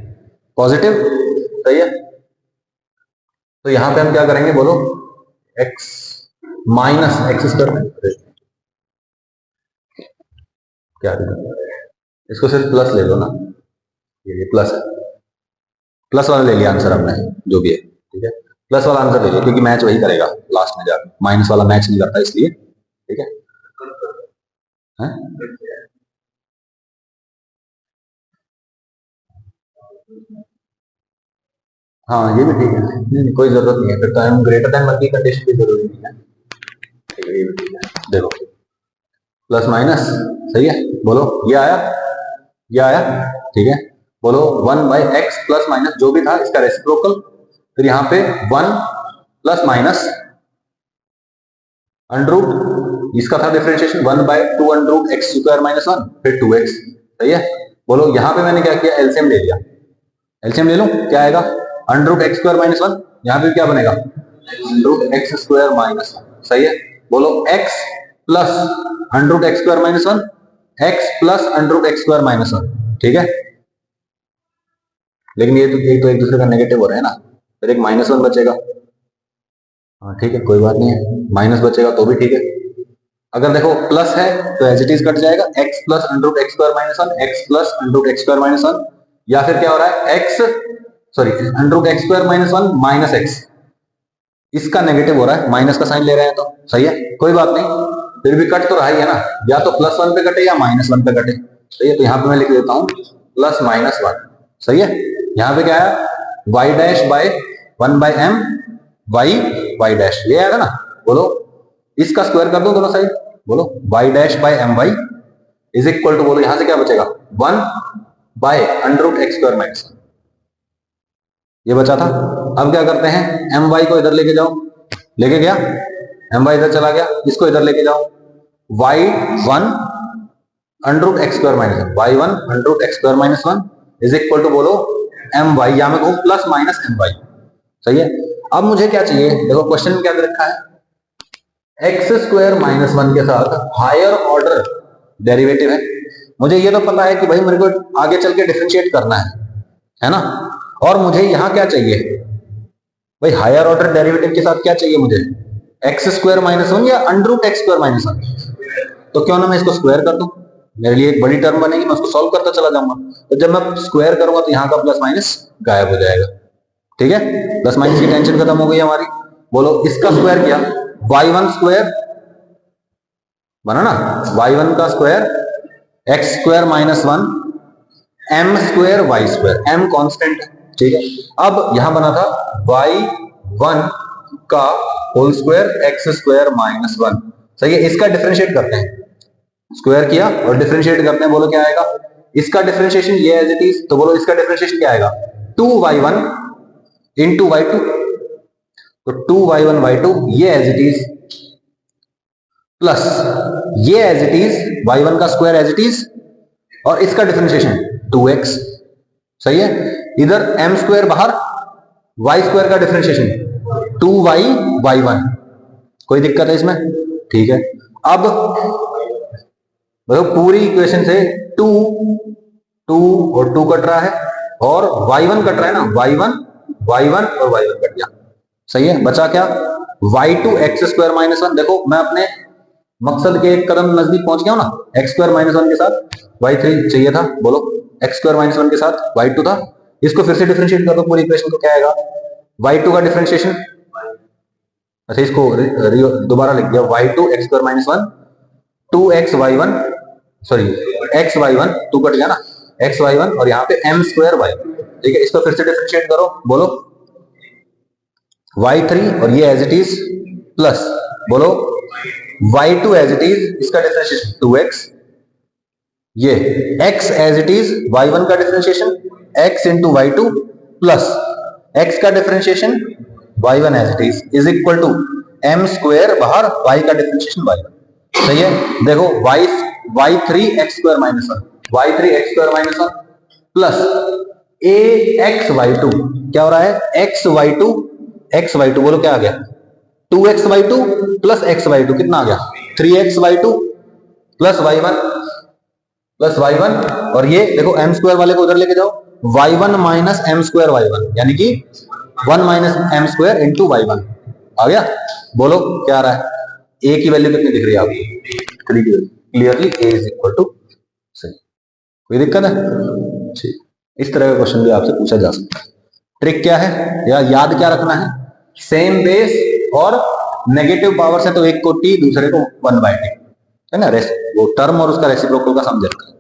पॉजिटिव, सही है। तो यहां पे हम क्या करेंगे, बोलो x माइनस एक्स स्क्वायर, क्या इसको सिर्फ प्लस ले लो ना, ये प्लस है, प्लस वाला ले लिया आंसर हमने, जो भी है ठीक है, प्लस वाला आंसर ले लिया, क्योंकि मैच वही करेगा लास्ट में जाकर, माइनस वाला मैच नहीं करता इसलिए, ठीक है। हाँ ये भी ठीक है, नहीं कोई जरूरत नहीं है, फिर तो हम ग्रेटर देन 1 की कंडीशन की जरूरी नहीं है, ठीक है, ये भी ठीक है। देखो प्लस माइनस, सही है, बोलो ये आया, ठीक है। बोलो 1/x प्लस माइनस जो भी था इसका रेसिप्रोकल, फिर यहाँ पे 1 प्लस माइनस अंडर रूट, इसका था differentiation 1/2 under root x square minus 1, फिर 2x, सही है। बोलो यहाँ पे मैंने क्या किया, एलसीएम ले लिया, एलसीएम ले लूं, क्या आएगा, under root x square minus 1, यहाँ पे क्या बनेगा, under root x square minus 1, सही है। बोलो x plus under root x square minus 1, x plus under root x square minus 1, ठीक है। लेकिन ये तो एक दूसरे का नेगेटिव हो रहा है ना, फिर एक -1 बचेगा, हाँ ठीक है, कोई बात नहीं है, माइनस बचेगा तो भी ठीक है। अगर देखो प्लस है तो एज इट इज कट जाएगा, x plus under root x square minus 1, x plus under root x square minus 1, या फिर क्या हो रहा है, under root x square minus 1 minus x, इसका नेगेटिव हो रहा है, माइनस का साइन ले रहे हैं तो, सही है, कोई बात नहीं, फिर भी कट तो रहा ही है ना, या तो +1 पे कटे या -1 पे कटे। सही है, तो यहाँ पे मैं लिख देता हूँ +-1। सही है, यहाँ पे क्या है, y dash bye 1/m y dash, ये आएगा ना। बोलो इसका स्क्वायर कर दो दोनों साइड, बोलो y dash by my is equal to, बोलो यहां से क्या बचेगा, 1/√x²-1, ये बचा था। अब क्या करते हैं, my को इधर लेके जाओ, लेके गया, my इधर चला गया, इसको इधर लेके जाओ, y1√x²-1, y1√x²-1 is equal to, बोलो my, या मैं कहूं +-my। सही है, अब मुझे क्या चाहिए, देखो क्वेश्चन में क्या दे रखा है, x²-1 के साथ हायर ऑर्डर डेरिवेटिव है। मुझे ये तो पता है कि भाई मेरे को आगे चल के डिफरेंशिएट करना है ना, और मुझे यहां क्या चाहिए भाई, हायर ऑर्डर डेरिवेटिव के साथ क्या चाहिए मुझे, x²-1 या √x²-1। तो क्यों ना मैं इसको स्क्वायर कर दूं, मेरे लिए एक बड़ी टर्म बनेगी, मैं उसको सॉल्व करता चला जाऊंगा। तो जब मैं स्क्वायर करूंगा तो यहाँ का प्लस माइनस गायब हो जाएगा। ठीक है, प्लस माइनस की टेंशन खत्म हो गई हमारी। बोलो इसका स्क्वायर किया, y1² बना ना, y1 का square x²-1 m²y², m constant है। ठीक है, अब यहां बना था y1 का होल स्क्वायर x²-1। सही है, इसका डिफरेंशिएट करते हैं, स्क्वायर किया और डिफरेंशिएट करते हैं, बोलो क्या आएगा, इसका डिफरेंशिएशन ये एज इट इज, तो बोलो इसका डिफरेंशिएशन क्या आएगा, 2y1 इंटू y2, तो 2y1 y2 ये एज इट इज, प्लस ये एज इट इज y1 का स्क्वायर एज इट इज, और इसका डिफरेंशिएशन 2x। सही है, इधर m² बाहर, y² का डिफरेंशिएशन 2y y1। कोई दिक्कत है इसमें? ठीक है, अब मतलब पूरी इक्वेशन से 2 और 2 कट रहा है, और y1 कट रहा है ना, y1 और y1 कट गया। सही है, बचा क्या, y2 x²-1। देखो मैं अपने मकसद के एक कदम नजदीक पहुंच गया हूं ना, x²-1 के साथ y3 चाहिए था, बोलो x²-1 के साथ y2 था, इसको फिर से डिफरेंशिएट कर दो पूरी इक्वेशन को, क्या आएगा, y2 का डिफरेंशिएशन, अच्छा इसको दोबारा लिख दिया, y2 x²-1 2xy1, sorry xy1, 2 cut गया ना, xy1 और यहाँ पे m²y। ठीक है, इसको फिर से डिफरेंशिएट करो, बोलो y3 और ये एज इट इज, प्लस बोलो y2 एज इट इज, इसका डिफरेंशिएशन 2x, ये x as it is, y1 का differentiation x into y2, plus x का differentiation y1 as it is equal to m² बाहर, y का differentiation y1। सही है, देखो y3 x²-1 प्लस axy2, क्या हो रहा है, xy2 बोलो क्या आ गया, 2xy2 प्लस xy2 कितना आ गया, 3xy2 प्लस y1 और ये देखो m² वाले को उधर लेके जाओ, y1 माइनस m² y1, यानी कि 1 माइनस m² इंटू y1 आ गया। बोलो क्या आ रहा है, a की वैल्यू कितनी दिख रही है आपको, clearly a is equal to, सही, कोई दिक्कत है? ठीक, इस तरह का क्वेश्चन भी आपसे पूछा जा सकता है। ट्रिक क्या है या याद क्या रखना है, सेम बेस और नेगेटिव पावर से तो एक को t, दूसरे को 1/t है ना, वो टर्म और उसका रेसिप्रोकल का समझ रखा है।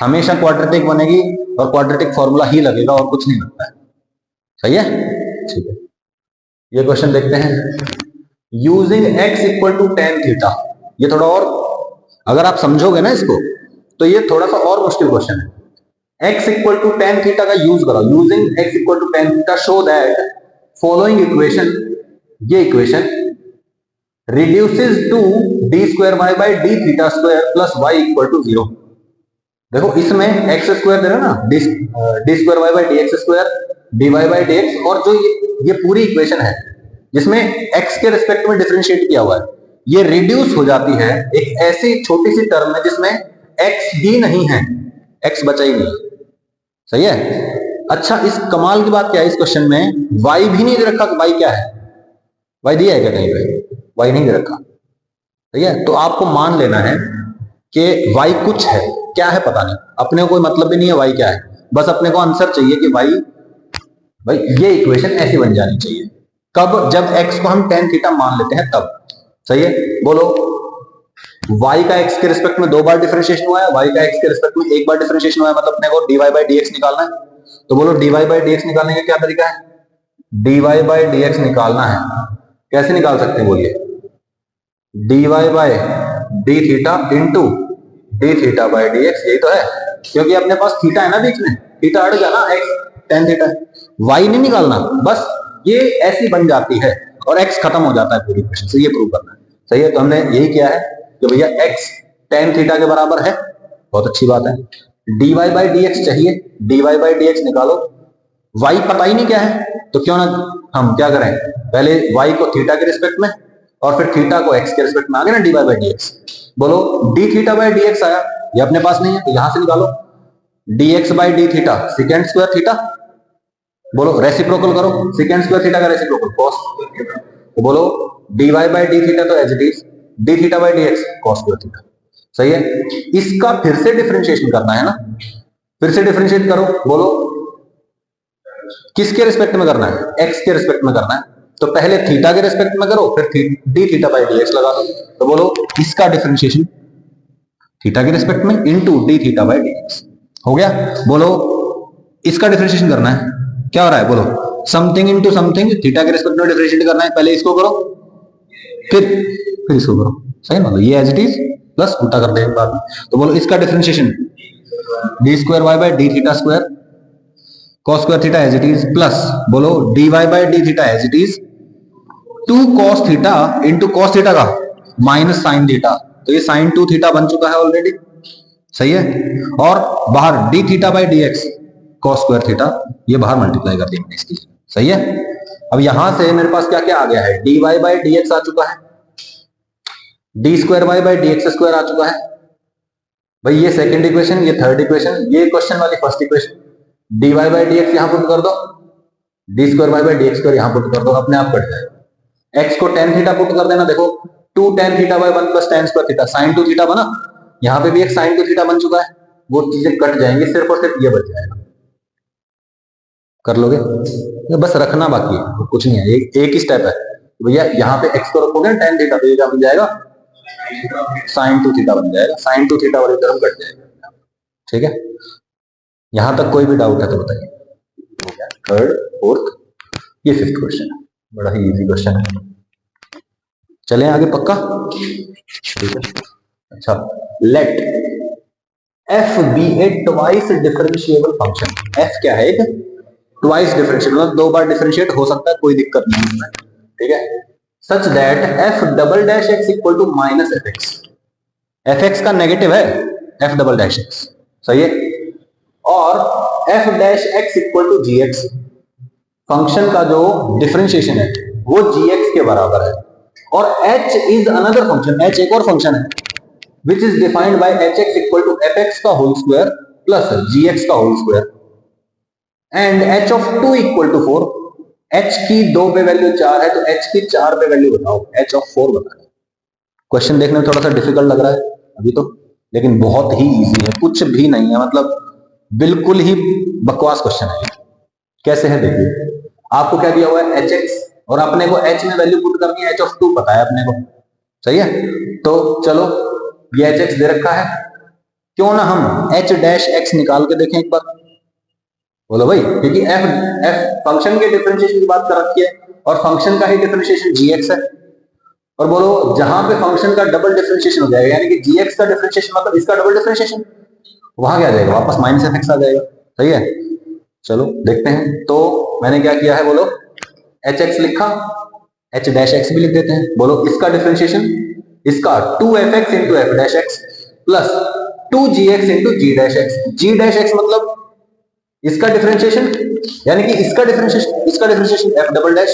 हमेशा क्वाड्रेटिक बनेगी और क्वाड्रेटिक फॉर्मूला ही लगेगा और कुछ नहीं लगता है। सही है, ठीक है, ये क्वेश्चन देखते हैं, using x equal to tan theta. ये थोड़ा और अगर आप समझोगे ना इसको तो ये थोड़ा सा और मुश्किल क्वेश्चन है। x equal to tan theta का यूज करो, using x equal to tan theta show that following equation, ये equation reduces to d² by d theta square plus y equal to 0। देखो इसमें x² दे रहा ना, d² y by dx² dy by dx, और जो ये पूरी इक्वेशन है जिसमें x के रिस्पेक्ट में डिफरेंशिएट किया हुआ है, ये रिड्यूस हो जाती है एक ऐसी छोटी सी टर्म में जिसमें x ही नहीं है, x बचा ही नहीं। सही है, अच्छा इस कमाल की बात क्या है, इस क्वेश्चन में y भी नहीं दे रखा, y क्या है, y दिया है क्या कहीं पे, y नहीं दे रखा। ठीक है, तो आपको मान लेना है कि y कुछ है, क्या है पता नहीं, अपने को कोई मतलब भी नहीं है y क्या है, बस अपने को आंसर चाहिए कि भाई ये इक्वेशन ऐसी बन जानी चाहिए। कब, जब x को हम tan थीटा मान लेते हैं तब। सही है, बोलो y का x के रिस्पेक्ट में 2 बार डिफरेंशिएशन हुआ है, y का x के रिस्पेक्ट में 1 बार डिफरेंशिएशन हुआ है, मतलब अपने को dy by dx निकालना है। तो बोलो dy by dx निकालने का क्या तरीका है? dy by dx निकालना है, कैसे निकाल सकते हैं बोलिए? dy by d theta into d theta by dx, यही तो है, क्योंकि अपने पास थीटा है ना बीच में, थीटा हट गया ना, x tan थीटा, y नहीं निकालना, बस ये ऐसी बन जाती है और x खत्म हो जाता है पूरी इक्वेशन से, ये प्रूव करना है। सही है, तो हमने यही किया है कि भैया x tan थीटा के बराबर है, बहुत अच्छी बात है। dy by dx चाहिए, dy by dx निकालो, y पता ही नहीं क्या है, तो क्यों ना हम क्या करें, पहले y को थीटा के रिस्पेक्ट में और फिर थीटा को x के रिस्पेक्ट में, आ गया ना dy by dx। बोलो d थीटा by dx आया, ये अपने पास नहीं है तो यहां से निकालो, dx by d theta second square theta, बोलो रेसिप्रोकल करो, सेकेंड स्क्वायर थीटा का रेसिप्रोकल cos, तो बोलो dy by d थीटा तो as it is d theta by dx cos square theta. सही है, इसका फिर से डिफरेंशिएशन करना है ना, फिर से डिफरेंशिएट करो, बोलो किसके रिस्पेक्ट में करना है? x के रिस्पेक्ट में करना है, तो पहले थीटा के रिस्पेक्ट में करो, फिर d थीटा by dx लगा दो, तो बोलो इसका डिफरेंशिएशन थीटा के रिस्पेक्ट में into d theta by dx हो गया। बोलो इसका डिफरेंशिएशन करना है, क्या हो रहा है? बोलो समथिंग इनटू समथिंग, थीटा के रिस्पेक्ट में डिफरेंशिएट करना है, पहले इसको करो फिर इसको करो, सही ना, ये एज इट इज प्लस उल्टा कर देंगे बाद में। तो बोलो इसका differentiation d square y by d theta square cos square theta as it is, plus बोलो dy by d theta as it is 2 cos theta into cos theta का माइनस sin थीटा, तो ये sin 2 थीटा बन चुका है already. सही है, और बाहर d theta by dx cos square theta, ये बाहर मल्टीप्लाई कर दिया मैंने इसकी। सही है, अब यहां से मेरे पास क्या क्या आ गया है? dy by dx आ चुका है, d square y by dx square आ चुका है भाई, ये सेकंड इक्वेशन, ये थर्ड इक्वेशन, ये क्वेश्चन वाली first equation, dy by dx यहां पुट कर दो, d square y by dx square यहां पुट कर दो, अपने आप कट जाएगा। x को tan थीटा पुट कर देना, देखो 2 tan theta by 1 plus tan square theta sin 2 theta बना, यहां पे भी एक sin 2 थीटा बन चुका है, वो चीजें कट जाएंगी, सिर्फ और सिर्फ ये बच जाएगा। कर लोगे? ये बस रखना बाकी है, कुछ नहीं है, एक ही स्टेप है भैया, यहाँ पे x को रखोगे tan थीटा, तो ये क्या बन जाएगा? sin 2 थीटा बन जाएगा, sin 2 थीटा वाली टर्म कट जाएगा। ठीक है, यहां तक कोई भी डाउट है तो बताइए। थर्ड, फोर्थ, ये फिफ्थ क्वेश्चन है, बड़ा ही इजी क्वेश्चन है। चलें आगे, पक्का? ठीक है, अच्छा, लेट f बी ए ट्वाइस डिफरेंशिएबल फंक्शन। f क्या है? एक ट्वाइस डिफरेंशिएबल, मतलब 2 बार डिफरेंशिएट हो सकता है, कोई दिक्कत नहीं है। ठीक है, such that f double dash x equal to minus f x, f x का नेगेटिव है f डबल डैश x, सही है, और f dash x equal to g x, function का जो डिफरेंशिएशन है वो gx के बराबर है, और h is another function, h एक और फंक्शन है which is defined by hx equal to fx का होल स्क्वायर प्लस gx का whole square and h of 2 equal to 4, h की 2 पे वैल्यू 4 है तो h की 4 पे वैल्यू बताओ, h of 4 बताओ। क्वेश्चन देखने में थोड़ा सा डिफिकल्ट लग रहा है अभी तो, लेकिन बहुत ही इजी है, कुछ भी नहीं है, मतलब बिल्कुल ही बकवास क्वेश्चन है। कैसे है देखिए, आपको क्या दिया हुआ है? hx, और अपने को h में वैल्यू पुट करनी है, h of 2 पता है अपने को, सही है, तो चलो ये hx दे रखा है, क्यों ना हम h डैश x निकाल के देखें एक बार। बोलो भाई, क्योंकि f फंक्शन के डिफरेंशिएशन की बात कर रखी है और फंक्शन का ही डिफरेंशिएशन gx है, और बोलो जहां पे फंक्शन का डबल डिफरेंशिएशन हो जाएगा, यानी कि gx का डिफरेंशिएशन मतलब इसका डबल डिफरेंशिएशन, वहां क्या आ जाएगा? वापस माइनस एफ एक्स आ जाएगा। सही है, चलो देखते हैं। तो मैंने क्या किया है, बोलो एच एक्स लिखा, एच डैश एक्स भी लिख देते हैं। बोलो इसका डिफरेंशिएशन, इसका 2f(x) into f dash x plus 2gx into g dash x. G dash x मतलब इसका डिफरेंशिएशन, यानी कि इसका differentiation f double dash,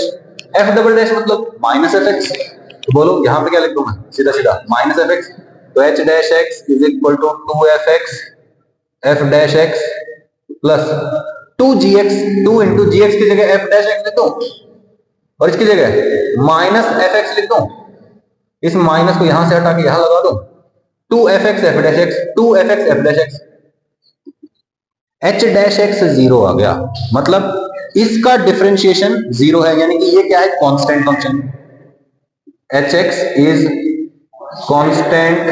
f double dash मतलब माइनस एफ एक्स। तो बोलो यहाँ पे क्या लिख दूं मैं? सीधा सीधा माइनस एफ एक्स, तो h dash x is equal to 2f(x) f dash x plus 2gx, 2 into g x की जगह एफ डैश एक्स लिख दो और इसकी जगह माइनस एफ एक्स लिख दो, इस माइनस को यहां से हटा के यहां लगा दो, 2f(x) f dash x, 2f(x) f dash x, h dash x 0 आ गया, मतलब इसका डिफरेंशिएशन 0 है, यानी कि ये क्या है? Constant function, hx is constant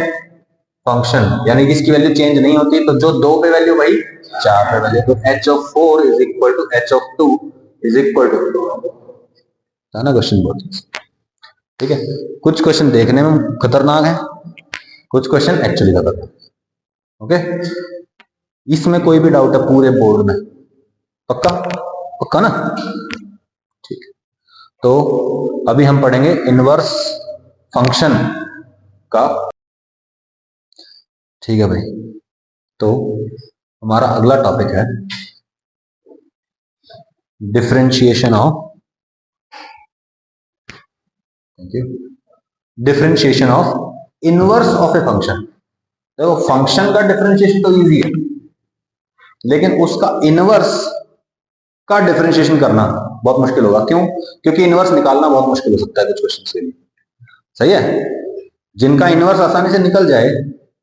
function, यानी कि इसकी वैल्यू चेंज नहीं होती, तो जो 2 पे वैल्यू वही 4 पे वैल्यू, तो h(4) is equal to h(2) is equal to, था ना क्वेश्चन बहुत, ठीक है। कुछ क्वेश्चन देखने में खतरनाक है, कुछ क्वेश्चन एक्चुअली खतरनाक, ओके। इसमें कोई भी डाउट है पूरे बोर्ड में? पक्का? पक्का ना? ठीक है, तो अभी हम पढ़ेंगे इनवर्स फंक्शन का, ठीक है भाई। तो हमारा अगला टॉपिक है differentiation of, thank you, differentiation of inverse of a function. देखो फंक्शन का डिफरेंशिएशन तो इजी है, लेकिन उसका इनवर्स का डिफरेंशिएशन करना बहुत मुश्किल होगा। क्यों? क्योंकि इनवर्स निकालना बहुत मुश्किल हो सकता है कुछ क्वेश्चन के लिए, सही है। जिनका इनवर्स आसानी से निकल जाए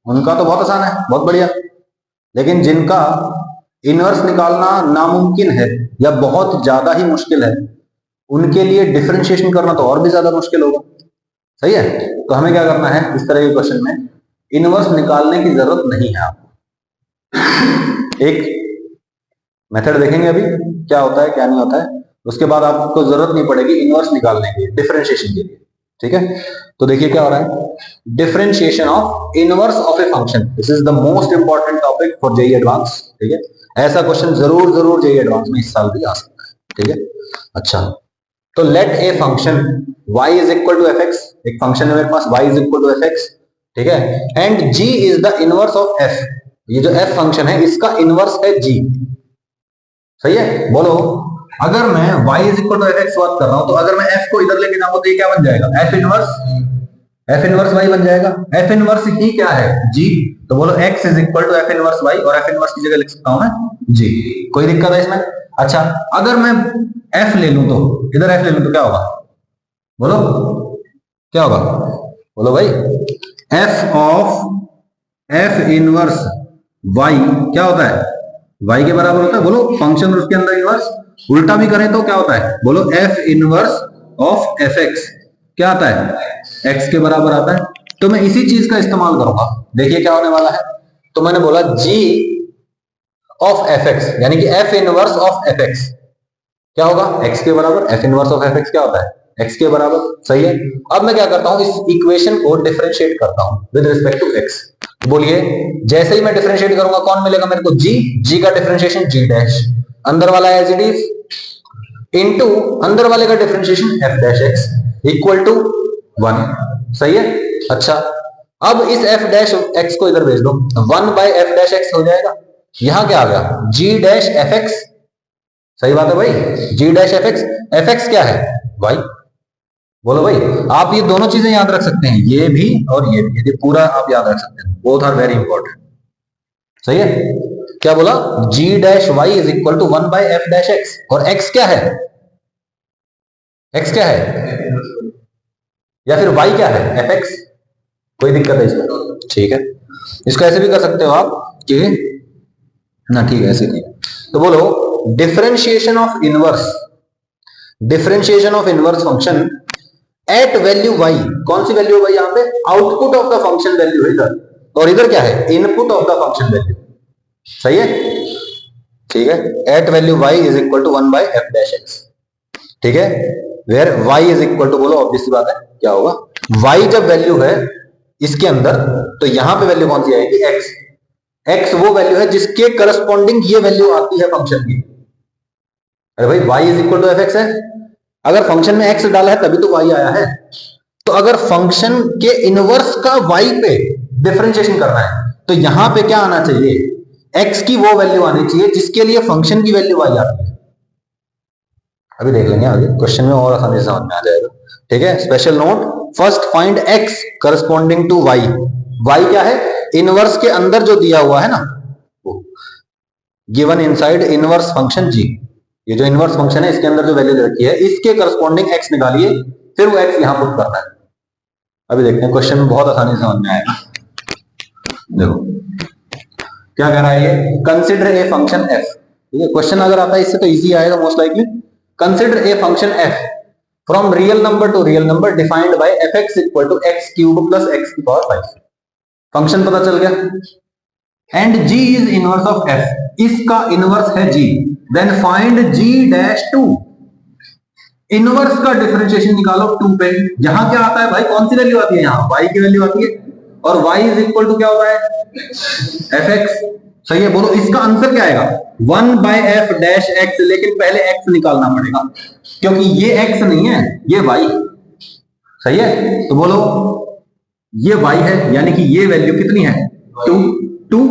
उनका तो बहुत आसान है, बहुत बढ़िया। लेकिन जिनका इनवर्स निकालना नामुमकिन है या बहुत ज्यादा ही मुश्किल है, उनके लिए डिफरेंशिएशन करना तो और भी ज्यादा मुश्किल होगा, सही है। तो हमें क्या करना है, इस तरह के क्वेश्चन में इनवर्स निकालने की जरूरत नहीं है आपको। एक मेथड देखेंगे अभी क्या होता है क्या नहीं होता है, उसके बाद आपको जरूरत नहीं पड़ेगी इनवर्स निकालने की, डिफरेंशिएशन के लिए, ठीक है। तो देखिए क्या हो रहा है, differentiation of inverse of a function, this is the most important topic for JEE advance, ठीक है। ऐसा क्वेश्चन जरूर जरूर जेईई एडवांस में इस साल भी आ सकता है, ठीक है। अच्छा, तो let a function y is equal to f x, एक फंक्शन है मेरे पास y is equal to f x, ठीक है, and g is the inverse of f, ये जो f फंक्शन है इसका इनवर्स है g, सही है। बोलो अगर मैं y is equal to f x बात कर रहा हूं, तो अगर मैं f को इधर लेके जाऊंगा तो ये क्या बन जाएगा, f इनवर्स y बन जाएगा। f इनवर्स ही क्या है, g, तो बोलो x is equal to f inverse y, और f इनवर्स की जगह लिख सकता हूं मैं g, कोई दिक्कत है इसमें? अच्छा, अगर मैं f ले लूं तो इधर f ले लूं तो क्या होगा, बोलो क्या होगा, बोलो भाई, f of f inverse y क्या होता है, y के बराबर होता है, बोलो फंक्शन और उसके अंदर इनवर्स। उल्टा भी करें तो क्या होता है, बोलो f inverse of f x क्या आता है, x के बराबर आता है। तो मैं इसी चीज का इस्तेमाल करूंगा, देखिए क्या होने वाला है। तो मैंने बोला g ऑफ f x, यानी कि f inverse of f x क्या होगा, x के बराबर, f inverse of f x क्या होता है, x के बराबर, सही है। अब मैं क्या करता हूं, इस इक्वेशन को डिफरेंशिएट करता हूं विद रिस्पेक्ट टू x। बोलिए, जैसे ही मैं डिफरेंशिएट करूंगा कौन मिलेगा मेरे को, g का डिफरेंशिएशन g डैश, अंदर वाला एज इट इज, इनटू अंदर वाले का differentiation f dash x equal to 1, सही है। अच्छा, अब इस f डैश x को इधर भेज दो, 1 बाय f डैश x हो जाएगा। यहां क्या आ गया, g डैश f x, सही बात है भाई, g dash f x, f x क्या है, y, बोलो भाई। आप ये दोनों चीजें याद रख सकते हैं, ये भी और ये भी, ये पूरा आप याद रख सकते हैं, बोथ आर वेरी इंपॉर्टेंट, सही है। क्या बोला, g dash y is equal to 1 by f dash x, और x क्या है, x क्या है, या फिर y क्या है, f x, कोई दिक्कत है इसमें, ठीक है। इसको ऐसे भी कर सकते हो आप कि ना, ठीक है, ऐसे नहीं। तो बोलो differentiation of inverse, differentiation of inverse function at value y, कौन सी वैल्यू है यहां पे, output of the function value है इधर, और इधर क्या है, input of the function value, सही है, ठीक है। At value y is equal to 1 by f dash x, ठीक है, where y is equal to, बोलो ऑब्वियस सी बात है क्या होगा, y जब वैल्यू है इसके अंदर, तो यहां पे वैल्यू कौन सी आएगी, x, x वो वैल्यू है जिसके करस्पॉन्डिंग ये वैल्यू आती है फंक्शन की। अरे भाई y is equal to f x है, अगर फंक्शन में x डाला है तभी तो y आया है। तो अगर फंक्शन के इनवर्स का y पे डिफरेंशिएशन करना है, तो यहां पे क्या आना चाहिए, x की वो वैल्यू आनी चाहिए जिसके लिए फंक्शन की वैल्यू y आती है। अभी देख लेंगे आगे क्वेश्चन में और आसानी से समझ में आ जाएगा, ठीक है। Special note, first find x corresponding to y, y क्या है, इनवर्स के अंदर जो दिया हुआ है ना, given inside inverse function g, ये जो इनवर्स फंक्शन है इसके अंदर जो वैल्यू रखी है इसके करस्पॉन्डिंग x निकालिए, फिर वो x यहां पुट करना है। अभी देखते हैं क्वेश्चन में बहुत आसानी से समझ में आएगा। देखो क्या कह रहा है ये, कंसिडर ए फंक्शन f, ठीक है। क्वेश्चन अगर आता है इससे तो इजी आएगा most likely, consider a function f from real number to real number defined by f x equal to x cube plus x की पावर 5। फंक्शन पता चल गया। And g is inverse of f, इसका inverse है g, then find g dash 2। Inverse का differentiation निकालो 2 पे। यहां क्या आता है भाई, कौन सी वैल्यू आती है, यहाँ y की वैल्यू आती है, और y इज इक्वल टू क्या होता है एफ एक्स। सही है, बोलो इसका आंसर क्या आएगा 1 बाय एफ डैश एक्स, लेकिन पहले x निकालना पड़ेगा क्योंकि ये x नहीं है, ये y। सही है, तो बोलो ये y है, यानी कि ये वैल्यू कितनी है 2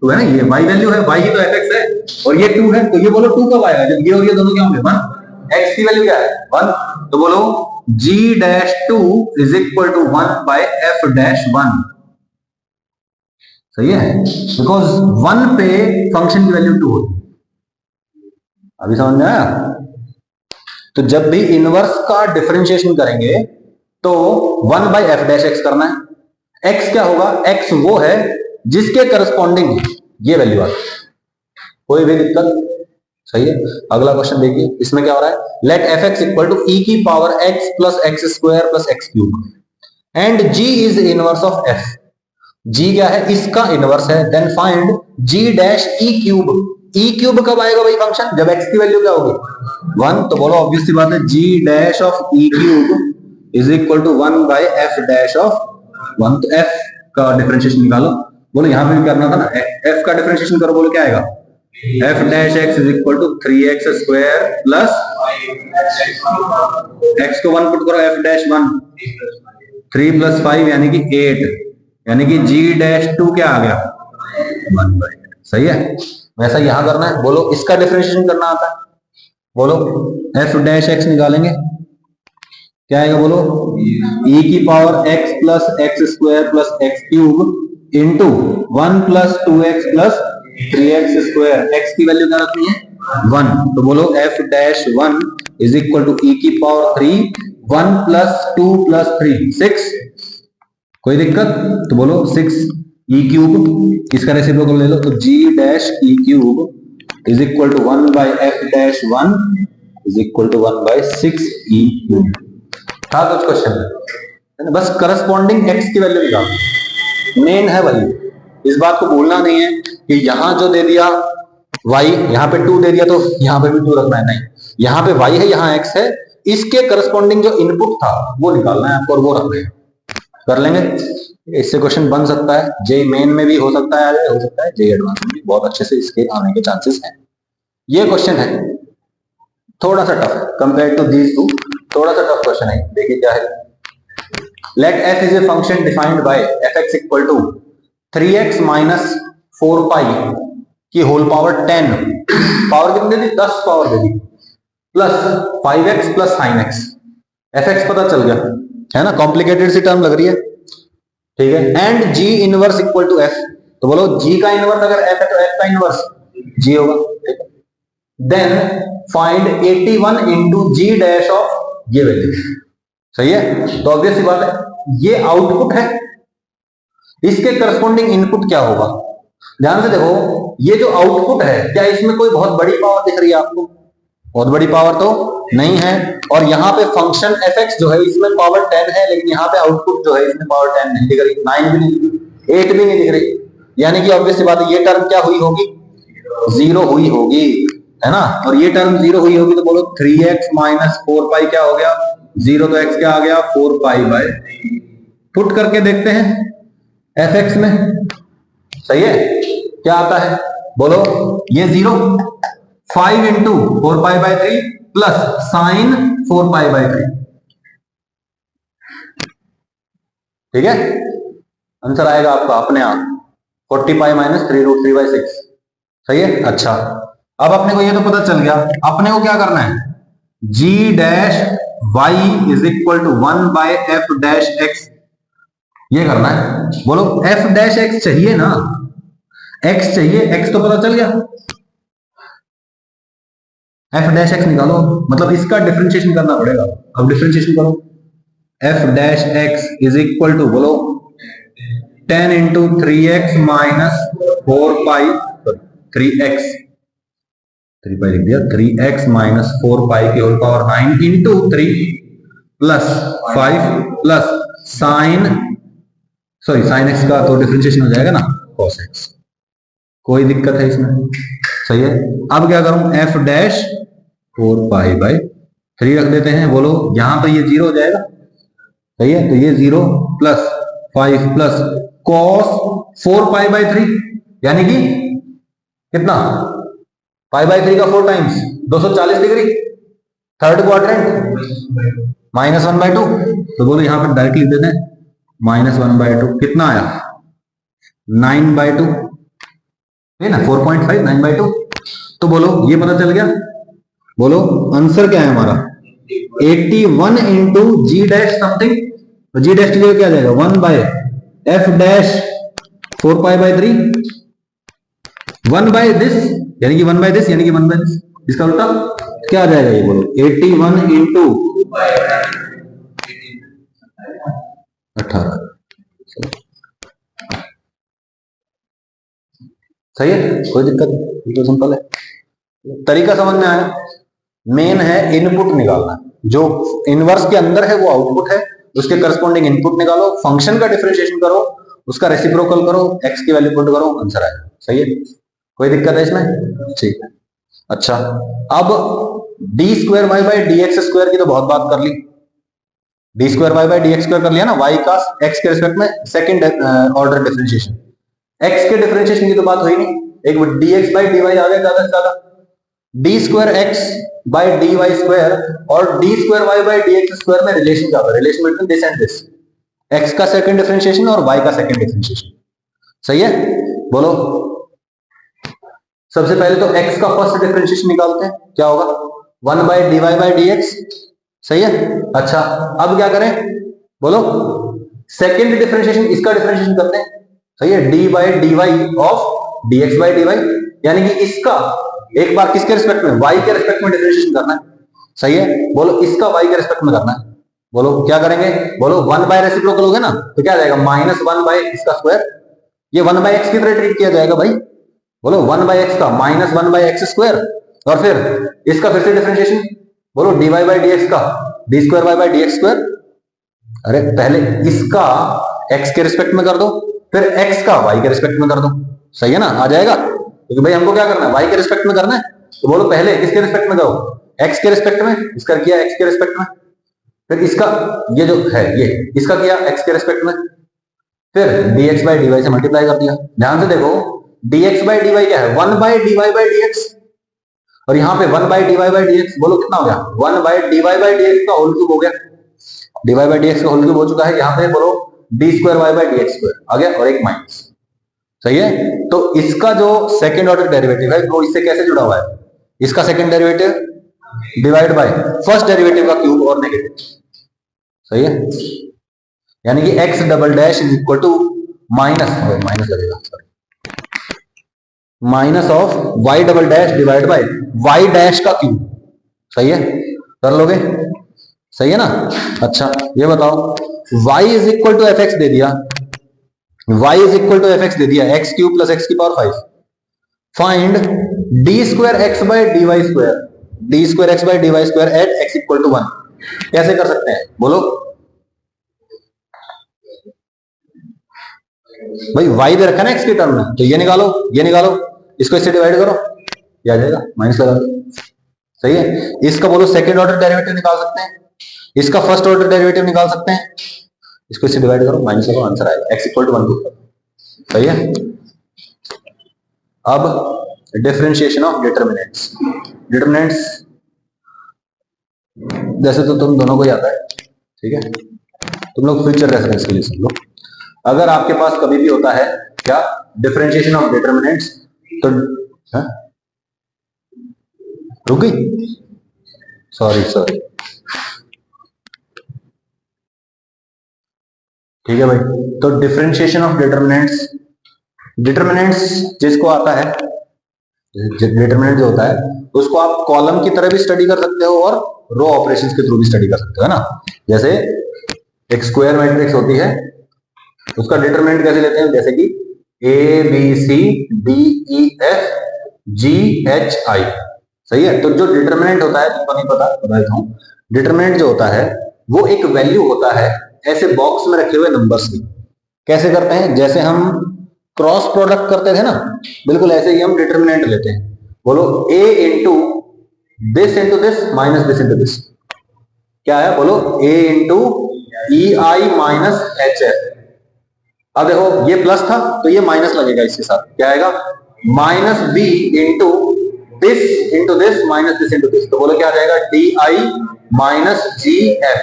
है ना, ये y वैल्यू है, y ही तो fx है, और ये 2 है, तो ये बोलो 2 कब आएगा, जब ये और ये दोनों क्या होंगे 1। x की वैल्यू क्या है 1, तो बोलो g dash 2 is equal to 1 by f dash 1। सही है, बिकॉज 1 पे फंक्शन की वैल्यू 2 होती है। अभी समझ में आया। तो जब भी इनवर्स का डिफरेंशिएशन करेंगे तो 1 बाय एफ डैश एक्स करना है। x क्या होगा, x वो है जिसके करस्पॉन्डिंग ये वैल्यू आती है। कोई भी दिक्कत। सही है, अगला क्वेश्चन देखिए, इसमें क्या हो रहा है, let f x equal to e की power x plus x square plus x cube and g is inverse of f। g क्या है, इसका इनवर्स है, then find g dash e cube. E cube कब आएगा भाई फंक्शन, जब x की वैल्यू क्या होगी 1। तो बोलो ऑब्वियस सी बात है g dash of e cube is equal to 1 by f dash of 1। तो f का डिफरेंशिएशन निकालो। बोलो यहां पे भी करना था ना, f का डिफरेंशिएशन करो, बोलो क्या आएगा f dash x is equal to 3x square plus x को 1 पुट करो, f डैश 1 3 प्लस 5 यानी कि 8, यानी कि g डैश 2 क्या आ गया 1 बाय। सही है, वैसा यहां करना है। बोलो इसका डिफरेंशिएशन करना आता है, बोलो f डैश x निकालेंगे, क्या आएगा बोलो e की power x plus x square plus x cube into 1 plus 2x plus 3x square. x की वैल्यू क्या रखनी है 1, तो बोलो f dash 1 is equal to e की पावर 3 1 प्लस 2 प्लस 3 6। कोई दिक्कत, तो बोलो 6 e क्यूब, इसका रेसिप्रोकल ले लो, तो g dash e cube is equal to 1 by f dash 1 is equal to 1 by 6 e cube. था कुछ क्वेश्चन है ना, बस करस्पॉन्डिंग x की वैल्यू निकालो, मेन है वही। इस बात को भूलना नहीं है कि यहां जो दे दिया y, यहां पे 2 दे दिया तो यहां पे भी 2 रखना है, नहीं, यहां पे y है, यहां x है, इसके करस्पॉन्डिंग जो इनपुट था वो निकालना है आपको और वो रखना है। कर लेंगे, इससे क्वेश्चन बन सकता है, जे मेन में भी हो सकता है, हो सकता है जे एडवांस में भी बहुत अच्छे से इसके आने के चांसेस हैं। ये क्वेश्चन है थोड़ा सा tough compare to these two, थोड़ा सा टफ क्वेश्चन है। देखिए क्या है, let f is a function defined by f x equal to 3x minus 4 pi की होल पावर 10, पावर कितनी दी 10 पावर दे दी, plus 5x plus sin x। F x पता चल गया है ना, कॉम्प्लिकेटेड सी टर्म लग रही है, ठीक है। And g inverse equal to f, तो बोलो g का इनवर्स अगर f है तो f का इनवर्स g होगा, ठीक है। Then find 81 into g dash of ये वैल्यू। सही है, तो ऑब्वियस सी बात है ये आउटपुट है, इसके करस्पॉन्डिंग इनपुट क्या होगा। ध्यान से देखो, ये जो आउटपुट है क्या इसमें कोई बहुत बड़ी पावर दिख रही है आपको, बहुत बड़ी पावर तो नहीं है, और यहाँ पे फंक्शन एफ एक्स जो है इसमें पावर 10 है, लेकिन यहाँ पे आउटपुट जो है इसमें पावर 10 नहीं दिख रही, 9 भी नहीं दिख रही, 8 भी नहीं दिख रही, यानी कि ऑब्वियस सी बात है ये टर्म क्या हुई होगी 0 हुई होगी, है ना। और ये टर्म 0 हुई होगी, तो बोलो 3x माइनस 4 पाई क्या हो गया 0, तो x क्या आ गया 4 पाई बाय 3। पुट करके देखते हैं एफ एक्स में, सही है, क्या आता है बोलो, ये 0 5 into 4 pi by 3 plus sign 4 pi by 3, ठीक है। आंसर आएगा आपका अपने आप 40 पाई माइनस 3 रूट 3 बाय 6। सही है, अच्छा अब अपने को ये तो पता चल गया, अपने को क्या करना है g dash y is equal to 1 by f dash x, ये करना है। बोलो f डैश x चाहिए ना, x चाहिए, x तो पता चल गया, f डैश x निकालो, मतलब इसका डिफरेंशिएशन करना पड़ेगा। अब डिफरेंशिएशन करो, f dash x is equal to बोलो 10 इंटू 3x माइनस 4 पाई 3x, 3 पाई लिख दिया, 3x माइनस 4 पाई की whole power 9 into 3 plus 5 plus sine x का तो डिफरेंशिएशन हो जाएगा ना cos x। कोई दिक्कत है इसमें? सही है। अब क्या करूं, f डैश 4 पाई बाई 3 रख देते हैं। बोलो यहां पर ये 0 हो जाएगा। सही है, तो ये 0 plus 5 plus cos 4 pi by 3 यानी कि कितना, पाई बाई 3 का 4 times 240 degree, third quadrant, minus 1/2। तो बोलो यहां पर डायरेक्ट लिख देते हैं माइनस 1/2। कितना आया, 9/2 है ना, 4.5 9/2। तो बोलो ये पता चल गया। बोलो आंसर क्या है हमारा, 81 इंटू जी डैश समथिंग। तो जी डैश की जगह क्या आ जाएगा, 1 by f dash 4 pi by 3 1 by this यानी कि 1 बाय दिस यानी कि 1 बाय दिस। इसका उल्टा क्या आ जाएगा, ये बोलो 81 इंटू 18। सही है, कोई दिक्कत नहीं, बिल्कुल सिंपल है। तरीका समझ में आया। मेन है इनपुट निकालना, जो इनवर्स के अंदर है वो आउटपुट है, उसके करस्पॉन्डिंग इनपुट निकालो, फंक्शन का डिफरेंशिएशन करो, उसका रेसिप्रोकल करो, एक्स की वैल्यू पुट करो, आंसर आएगा। सही है, कोई दिक्कत है इसमें? ठीक है। अच्छा, अब d square y by d x square की तो बहुत बात कर ली। D square y by d x square कर लिया ना, वाई का एक्स के रिस्पेक्ट में सेकंड ऑर्डर डिफरेंशिएशन। एक्स के डिफरेंशिएशन की तो बात हुई नहीं, एक d x by d y आ गया ज्यादा से ज्यादा। D square x by d y square और d square y by d x square में रिलेशन क्या होगा, relation between this and this, x का सेकंड डिफरेंशिएशन और वाई का सेकंड डिफरेंशिएशन। सही है, बोलो सबसे पहले तो x का फर्स्ट डिफरेंशिएशन निकालते हैं, क्या होगा 1 by d y by d x. सही है। अच्छा, अब क्या करें, बोलो सेकंड डिफरेंशिएशन, इसका डिफरेंशिएशन करते हैं। सही है, d by d y of d x by d y यानी कि इसका एक बार किसके रिस्पेक्ट में, y के रिस्पेक्ट में डिफरेंशिएशन करना है। सही है, बोलो इसका y के रिस्पेक्ट में करना है। बोलो क्या करेंगे, बोलो 1 बाय रेसिप्रोकल हो गया ना, तो क्या आ जाएगा -1 बाय इसका स्क्वायर। ये 1 बाय एक्स की तरह ट्रीट किया जाएगा भाई। बोलो 1 बाय एक्स का -1 बाय एक्स स्क्वायर और फिर इसका फिर से डिफरेंशिएशन, बोलो d y by d x का d square y by d x square. अरे पहले इसका x के रिस्पेक्ट में कर दो, फिर x का y के रिस्पेक्ट में कर दो। सही है ना, आ जाएगा। क्योंकि भाई हमको क्या करना है, y के रिस्पेक्ट में करना है, तो बोलो पहले किसके रिस्पेक्ट में करो, x के रिस्पेक्ट में, इसका किया x के रिस्पेक्ट में, फिर इसका ये जो है ये इसका किया x के रिस्पेक्ट में, फिर dx बाई dy से मल्टीप्लाई कर दिया। ध्यान से देखो dx बाई dy क्या है, 1 बाई dy बाई dx और यहाँ पे 1 बाई dy बाई dx। बोलो कितना हो गया, 1 बाई dy बाई dx का होल क्यूब हो गया। dy बाई dx का होल क्यूब हो चुका है। यहाँ पे बोलो d square y by dx square आ गया और एक माइनस। सही है, तो इसका जो सेकंड ऑर्डर डेरिवेटिव है वो इससे कैसे जुड़ा हुआ है, इसका second derivative divide by first derivative का क्यूब और नेगेटिव। सही है, यानी कि x double dash is equal to minus लगेगा minus of y double dash divide by y dash का क्यूब। सही है, कर लोगे? सही है ना। अच्छा ये बताओ, y is equal to f x दे दिया, y is equal to f x दे दिया, एक्स क्यूब प्लस एक्स की power 5। Find d square x by d y square, d square x by d y square at x equal to 1। कैसे कर सकते हैं, बोलो भाई y दे रखा ना x के टर्म में, तो ये निकालो, ये निकालो, इसको इससे डिवाइड करो, ये आ जाएगा, माइनस लगा दो। सही है, इसका बोलो सेकंड ऑर्डर डेरिवेटिव निकाल सकते हैं, इसका फर्स्ट ऑर्डर डेरिवेटिव निकाल सकते हैं, इसको इससे डिवाइड करो, माइनस लगाओ, आंसर आएगा x इक्वल टू 1। सही है। अब डिफरेंशिएशन ऑफ डिटरमिनेंट्स। डिटरमिनेंट्स जैसे तो तुम दोनों को आता है, ठीक है, तुम लोग फ्यूचर रेफरेंस के लिए सुन लो। अगर आपके पास कभी भी होता है क्या, डिफरेंशिएशन ऑफ डिटरमिनेंट्स, तो रुक गई, सॉरी ठीक है भाई। तो डिफरेंशिएशन ऑफ डिटरमिनेंट्स, डिटरमिनेंट्स जिसको आता है, डिटरमिनेंट जो होता है उसको आप कॉलम की तरह भी स्टडी कर सकते हो और रो ऑपरेशंस के थ्रू भी स्टडी कर सकते हो, है ना। जैसे एक स्क्वायर मैट्रिक्स होती है, उसका डिटरमिनेंट कैसे लेते हैं, जैसे कि A B C D E F G H I. सही है, तो जो डिटरमिनेंट होता है, तुमको नहीं पता, बता देता हूं। डिटरमिनेंट जो होता है वो एक वैल्यू होता है ऐसे बॉक्स में रखे हुए नंबर्स की। कैसे करते हैं? जैसे हम क्रॉस प्रोडक्ट करते थे ना, बिल्कुल ऐसे ही हम डिटर्मिनेंट लेते हैं। बोलो a into this minus this into this, क्या है? बोलो a into E I minus H F. अब देखो ये प्लस था तो ये माइनस लगेगा, इसके साथ क्या आएगा? Minus b into this minus this into this, तो बोलो क्या आ जाएगा? D i minus g f.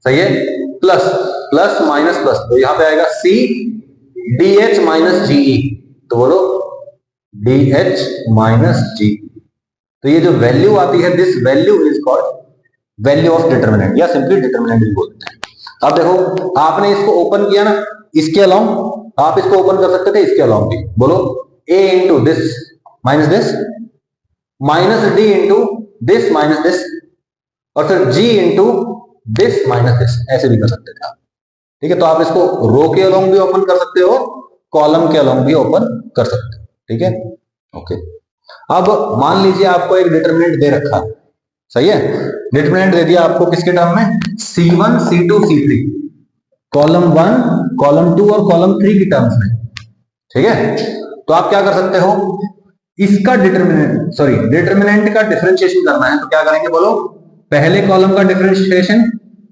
सही है? प्लस प्लस माइनस प्लस, तो यहां पे आएगा c d h minus g e, तो बोलो डी एच माइनस जी। तो ये जो वैल्यू आती है, this value is called value of determinant, या सिंपली डिटर्मिनेंट भी बोलते हैं। अब देखो आपने इसको ओपन किया ना, इसके अलाउंग आप इसको ओपन कर सकते थे, इसके अलाउंग भी। बोलो a into this minus this minus D into this minus this, और फिर g into this minus this, ऐसे भी कर सकते थे आप। ठीक है? तो आप इसको रो के अलोंग भी ओपन कर सकते हो, कॉलम के अलोंग भी ओपन कर सकते हो। ठीक है? ओके। अब मान लीजिए आपको एक डिटरमिनेंट दे रखा है, सही है? डिटरमिनेंट दे दिया आपको किसके टर्म में? C1 C2 C3, column 1 column 2 और कॉलम 3 की टर्म्स में। ठीक है? तो आप क्या कर सकते हो? इसका डिटरमिनेंट का डिफरेंशिएशन करना है, तो क्या करेंगे? बोलो पहले कॉलम का डिफरेंशिएशन,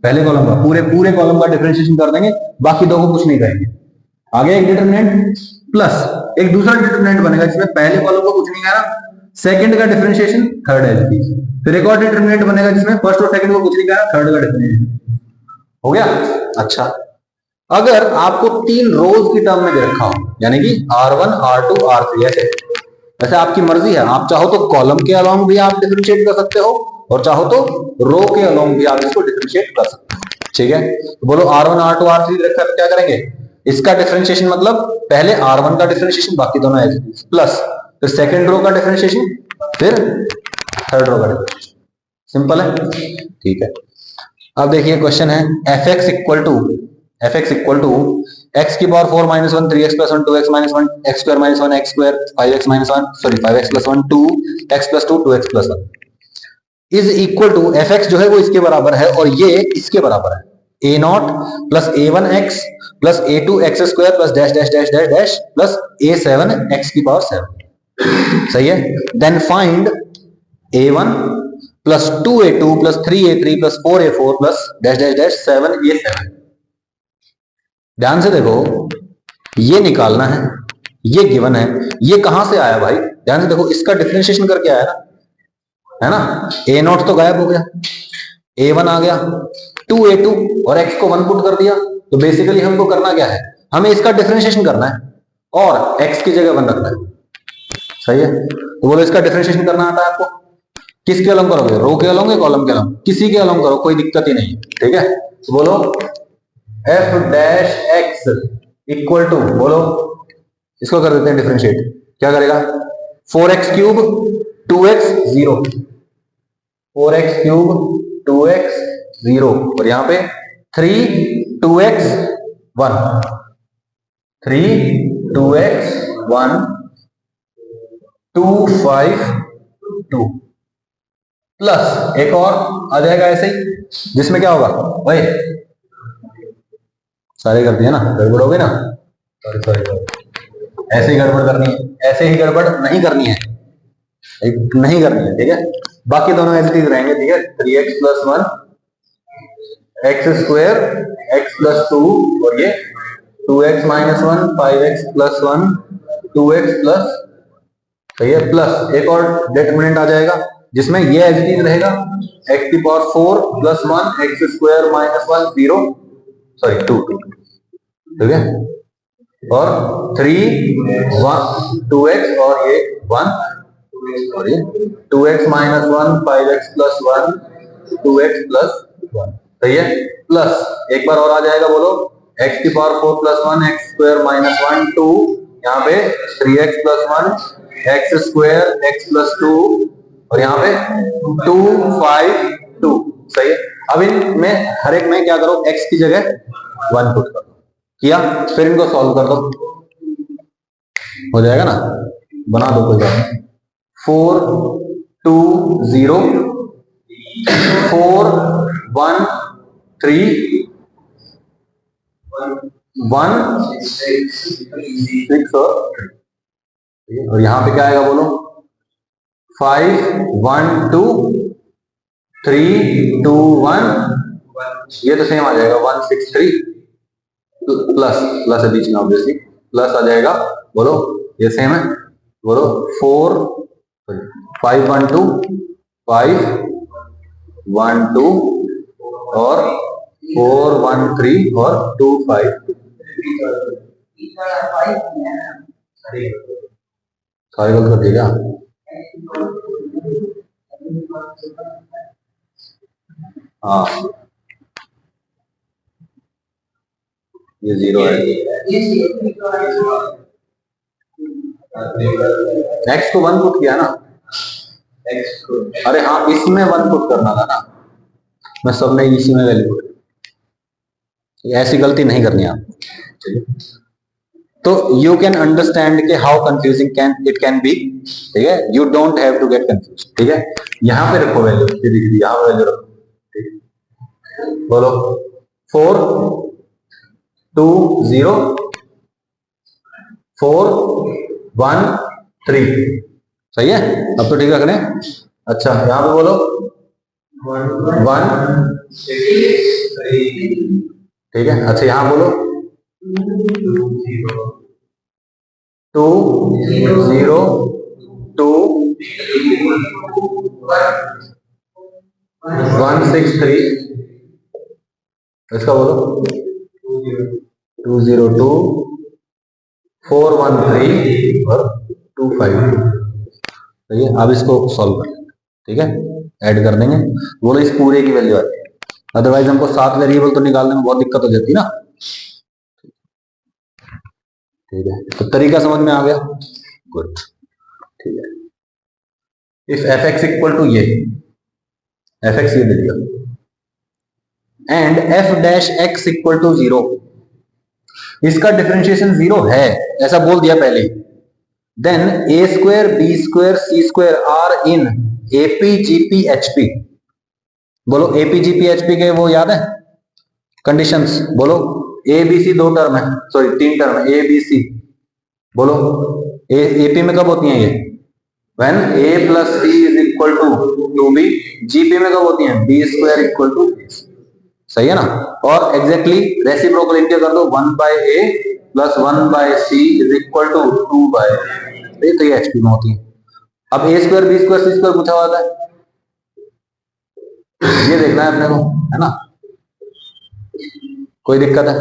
पहले कॉलम का पूरे कॉलम का डिफरेंशिएशन कर देंगे, बाकी दो को कुछ नहीं करेंगे। आगे एक डिटरमिनेंट प्लस एक दूसरा डिटरमिनेंट बनेगा जिसमें पहले कॉलम को कुछ नहीं करना, सेकंड का differentiation, third as it is. फिर एक और डिटरमिनेंट बनेगा जिसमें फर्स्ट और सेकंड को कुछ नहीं करना, थर्ड का डिफरेंशिएशन। हो गया? अच्छा, अगर आपको 3 रोज की टर्म में दे रखा हो, यानी कि R1 R2 R3 ऐसे, वैसे आपकी मर्जी है, आप चाहो तो कॉलम के अलोंग भी आप डिफरेंशिएट कर सकते हो, और चाहो तो रो के अलोंग भी आप इसको डिफरेंशिएट कर सकते हो। ठीक है? तो बोलो R1 R2 R3 रखा है, क्या करेंगे? इसका डिफरेंशिएशन मतलब पहले R1 का डिफरेंशिएशन, बाकी दोनों एज इट इज, प्लस फिर सेकंड रो का डिफरेंशिएशन, फिर थर्ड रो का डिफरेंशिएशन। सिंपल है? ठीक है। अब देखिए क्वेश्चन है fx इक्वल टू x की power 4 minus 1 3x plus 1 2x minus 1 x square minus 1 x square 5x minus 1 sorry 5x plus 1 2x plus 2 2x plus 1 is equal to fx जो है वो इसके बराबर है और ये इसके बराबर है a naught plus a1 x plus a2 x square plus dash dash dash dash dash plus a7 x की पावर 7। सही है? Then find a1 plus 2a2 plus 3a3 plus 4a4 plus dash dash dash 7a7। ध्यान से देखो, ये निकालना है, ये गिवन है, ये कहां से आया भाई? ध्यान से देखो, इसका डिफरेंशिएशन करके आया ना, है ना? a नॉट तो गायब हो गया, a1 आ गया, 2a2 और x को 1 पुट कर दिया, तो बेसिकली हमको करना क्या है? हमें इसका डिफरेंशिएशन करना है और x की जगह 1 रखना है। सही है? तो बोलो इसका डिफरेंशिएशन करना आता है आपको? किसके अलोंग करोगे? रो के अलोंग या कॉलम के अलोंग? किसी के अलोंग करो, कोई दिक्कत ही नहीं। ठीक है? तो बोलो f dash x equal to, बोलो इसको कर देते हैं डिफरेंशिएट, क्या करेगा? 4x cube 2x 0, 4x cube 2x 0 और यहां पे 3 2x 1 3 2x 1 2 5 2 प्लस एक और आ जाएगा ऐसे ही, जिसमें क्या होगा भाई? सारे कर दिए ना, गड़बड़ हो गई ना? सॉरी सॉरी, ऐसे ही गड़बड़ करनी है, ऐसे ही गड़बड़ नहीं करनी है, नहीं करनी है। ठीक है? बाकी दोनों एज इट इज रहेंगे। ठीक है? 3x plus 1 x square x plus 2 और ये 2x minus 1 5x plus 1 2x plus, सही है? प्लस एक और डिटरमिनेंट आ जाएगा जिसमें ये एज इट इज रहेगा, x की power 4 plus 1 x square minus 1 0 sorry 2 2। ठीक है? और 3 1 2x और ये 1 और ये 2x minus 1 5x plus 1 2x plus 1। सही है? प्लस एक बार और आ जाएगा, बोलो x की power 4 plus 1 x square minus 1 2, यहाँ पे 3x plus 1 x square x plus 2 और यहाँ पे 2 5 2। सही है? अब इनमें हर एक में क्या करो? x की जगह 1 पुट कर दो, किया, फिर इनको सॉल्व कर दो, हो जाएगा ना? बना दो, कोई बात नहीं। 4 2 0 4 1 3 1 6 और यहां पे क्या आएगा बोलो, 5 1 2 3 2 1, ये तो सेम आ जाएगा 1 6 3 प्लस प्लस है बीच में ऑब्वियसली, प्लस आ जाएगा, बोलो ये सेम है, बोलो 4 5 1 2 5 1 2 और 4 1 3 और 2 5 सारे गलत कर दिए क्या? हाँ ये 0 है, x को 1 पुट किया ना, अरे हाँ इसमें 1 पुट करना था ना, मैं सब में इसी में वैल्यू पुट, ऐसी गलती नहीं करनी आपको। तो यू कैन अंडरस्टैंड के how confusing can it can be, ठीक है, you don't have to get confuse, ठीक है। यहां पे रखो वैल्यू, यहां पे वैल्यू रखो, ठीक है, बोलो 4 2 0 4 1 3, सही है, अब तो ठीक रख रहे हैं। अच्छा यहां पे बोलो 1 ठीक है, अच्छा यहां बोलो 2 0 2 1 6 3, इसका बोलो 2 0 2 4 1 3 और 2 5 2, सही है। अब इसको सॉल्व कर लेंगे, ठीक है, ऐड कर देंगे, बोलो इस पूरे की वैल्यू आती है, अदरवाइज हमको 7 वेरिएबल तो निकालने में बहुत दिक्कत हो जाती है ना, ठीक है। तो तरीका समझ में आ गया, गुड, ठीक है। If f x equal to ये एफ एक्स ये दे दिया and f dash x equal to 0, इसका डिफरेंशिएशन 0 है ऐसा बोल दिया पहले, then a square b square c square are in AP GP HP, बोलो एपी जीपी एचपी के वो याद है कंडीशंस, बोलो ए बी सी 2 टर्म है, सॉरी 3 टर्म है, ए बी सी, बोलो एपी में कब होती है ये, when a plus c is equal to 2b, GP में कब होती है b स्क्वायर इक्वल टू, सही है ना, और एग्जैक्टली रेसिप्रोकल इनके कर दो 1 by a plus 1 by c is equal to 2 by, तो ये एचपी में होती है। अब a square b square c square पूछा हुआ था, ये देखना है अपने को, है ना, कोई दिक्कत है,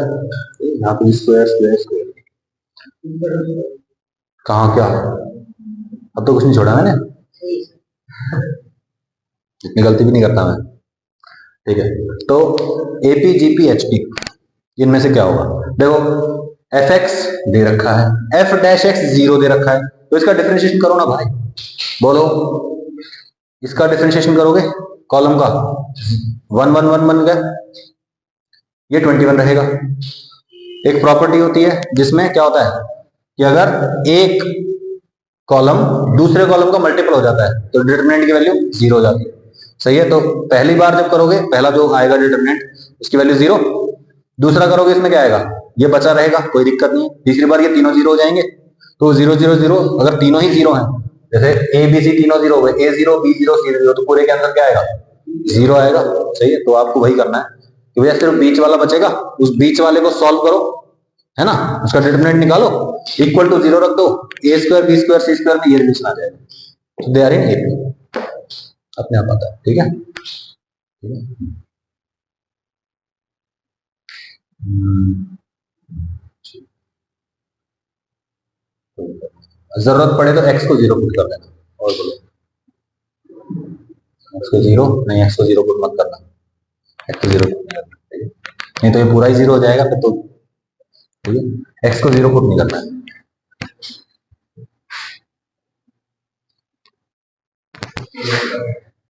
यहाँ पे स्क्वायर स्क्वायर स्क्वायर कहाँ क्या, अब तो कुछ नहीं छोड़ा मैंने, इतनी गलती भी नहीं करता मैं, ठीक है। तो एपी जीपी एचपी इनमें से क्या होगा, देखो एफ एक्स दे रखा है, एफ डैश एक्स 0 दे रखा है, तो इसका डिफरेंशिएशन करो ना भाई, बोलो इसका डिफरेंशिएशन करोगे, कॉलम का 1 1 1 बन गया, ये 21 रहेगा। एक प्रॉपर्टी होती है जिसमें क्या होता है कि अगर एक कॉलम दूसरे कॉलम का मल्टीपल हो जाता है तो डिटरमिनेंट की वैल्यू 0 हो जाती है, सही है। तो पहली बार जब करोगे पहला जो आएगा डिटरमिनेंट उसकी वैल्यू 0, दूसरा करोगे इसमें क्या आएगा, ये बचा रहेगा, कोई दिक्कत नहीं है, तीसरी बार ये तीनों 0 हो जाएंगे, तो 0 0 0, अगर तीनों ही 0 हैं, जैसे ए बी सी तीनों 0 हो गए, ए 0 बी 0 सी 0, तो पूरे के अंदर क्या आएगा 0 आएगा, सही है। तो आपको वही करना है कि भैया सिर्फ बीच वाला बचेगा, उस बीच वाले को सॉल्व करो, है ना, उसका डिटरमिनेंट निकालो, इक्वल टू 0 रख दो, ए square b square c square में ये रिलेशन आ जाएगा, तो दे आर इन एपी, अपने आप आता है, ठीक है, जरूरत पड़े तो एक्स को 0 पुट कर देना, और बोलो एक्स को 0 नहीं, एक्स को 0 पुट मत करना, एक्स को 0 पुट नहीं करना, ठीक है, नहीं तो ये पूरा ही 0 हो जाएगा फिर तो, ठीक है, एक्स को 0 पुट नहीं करना है।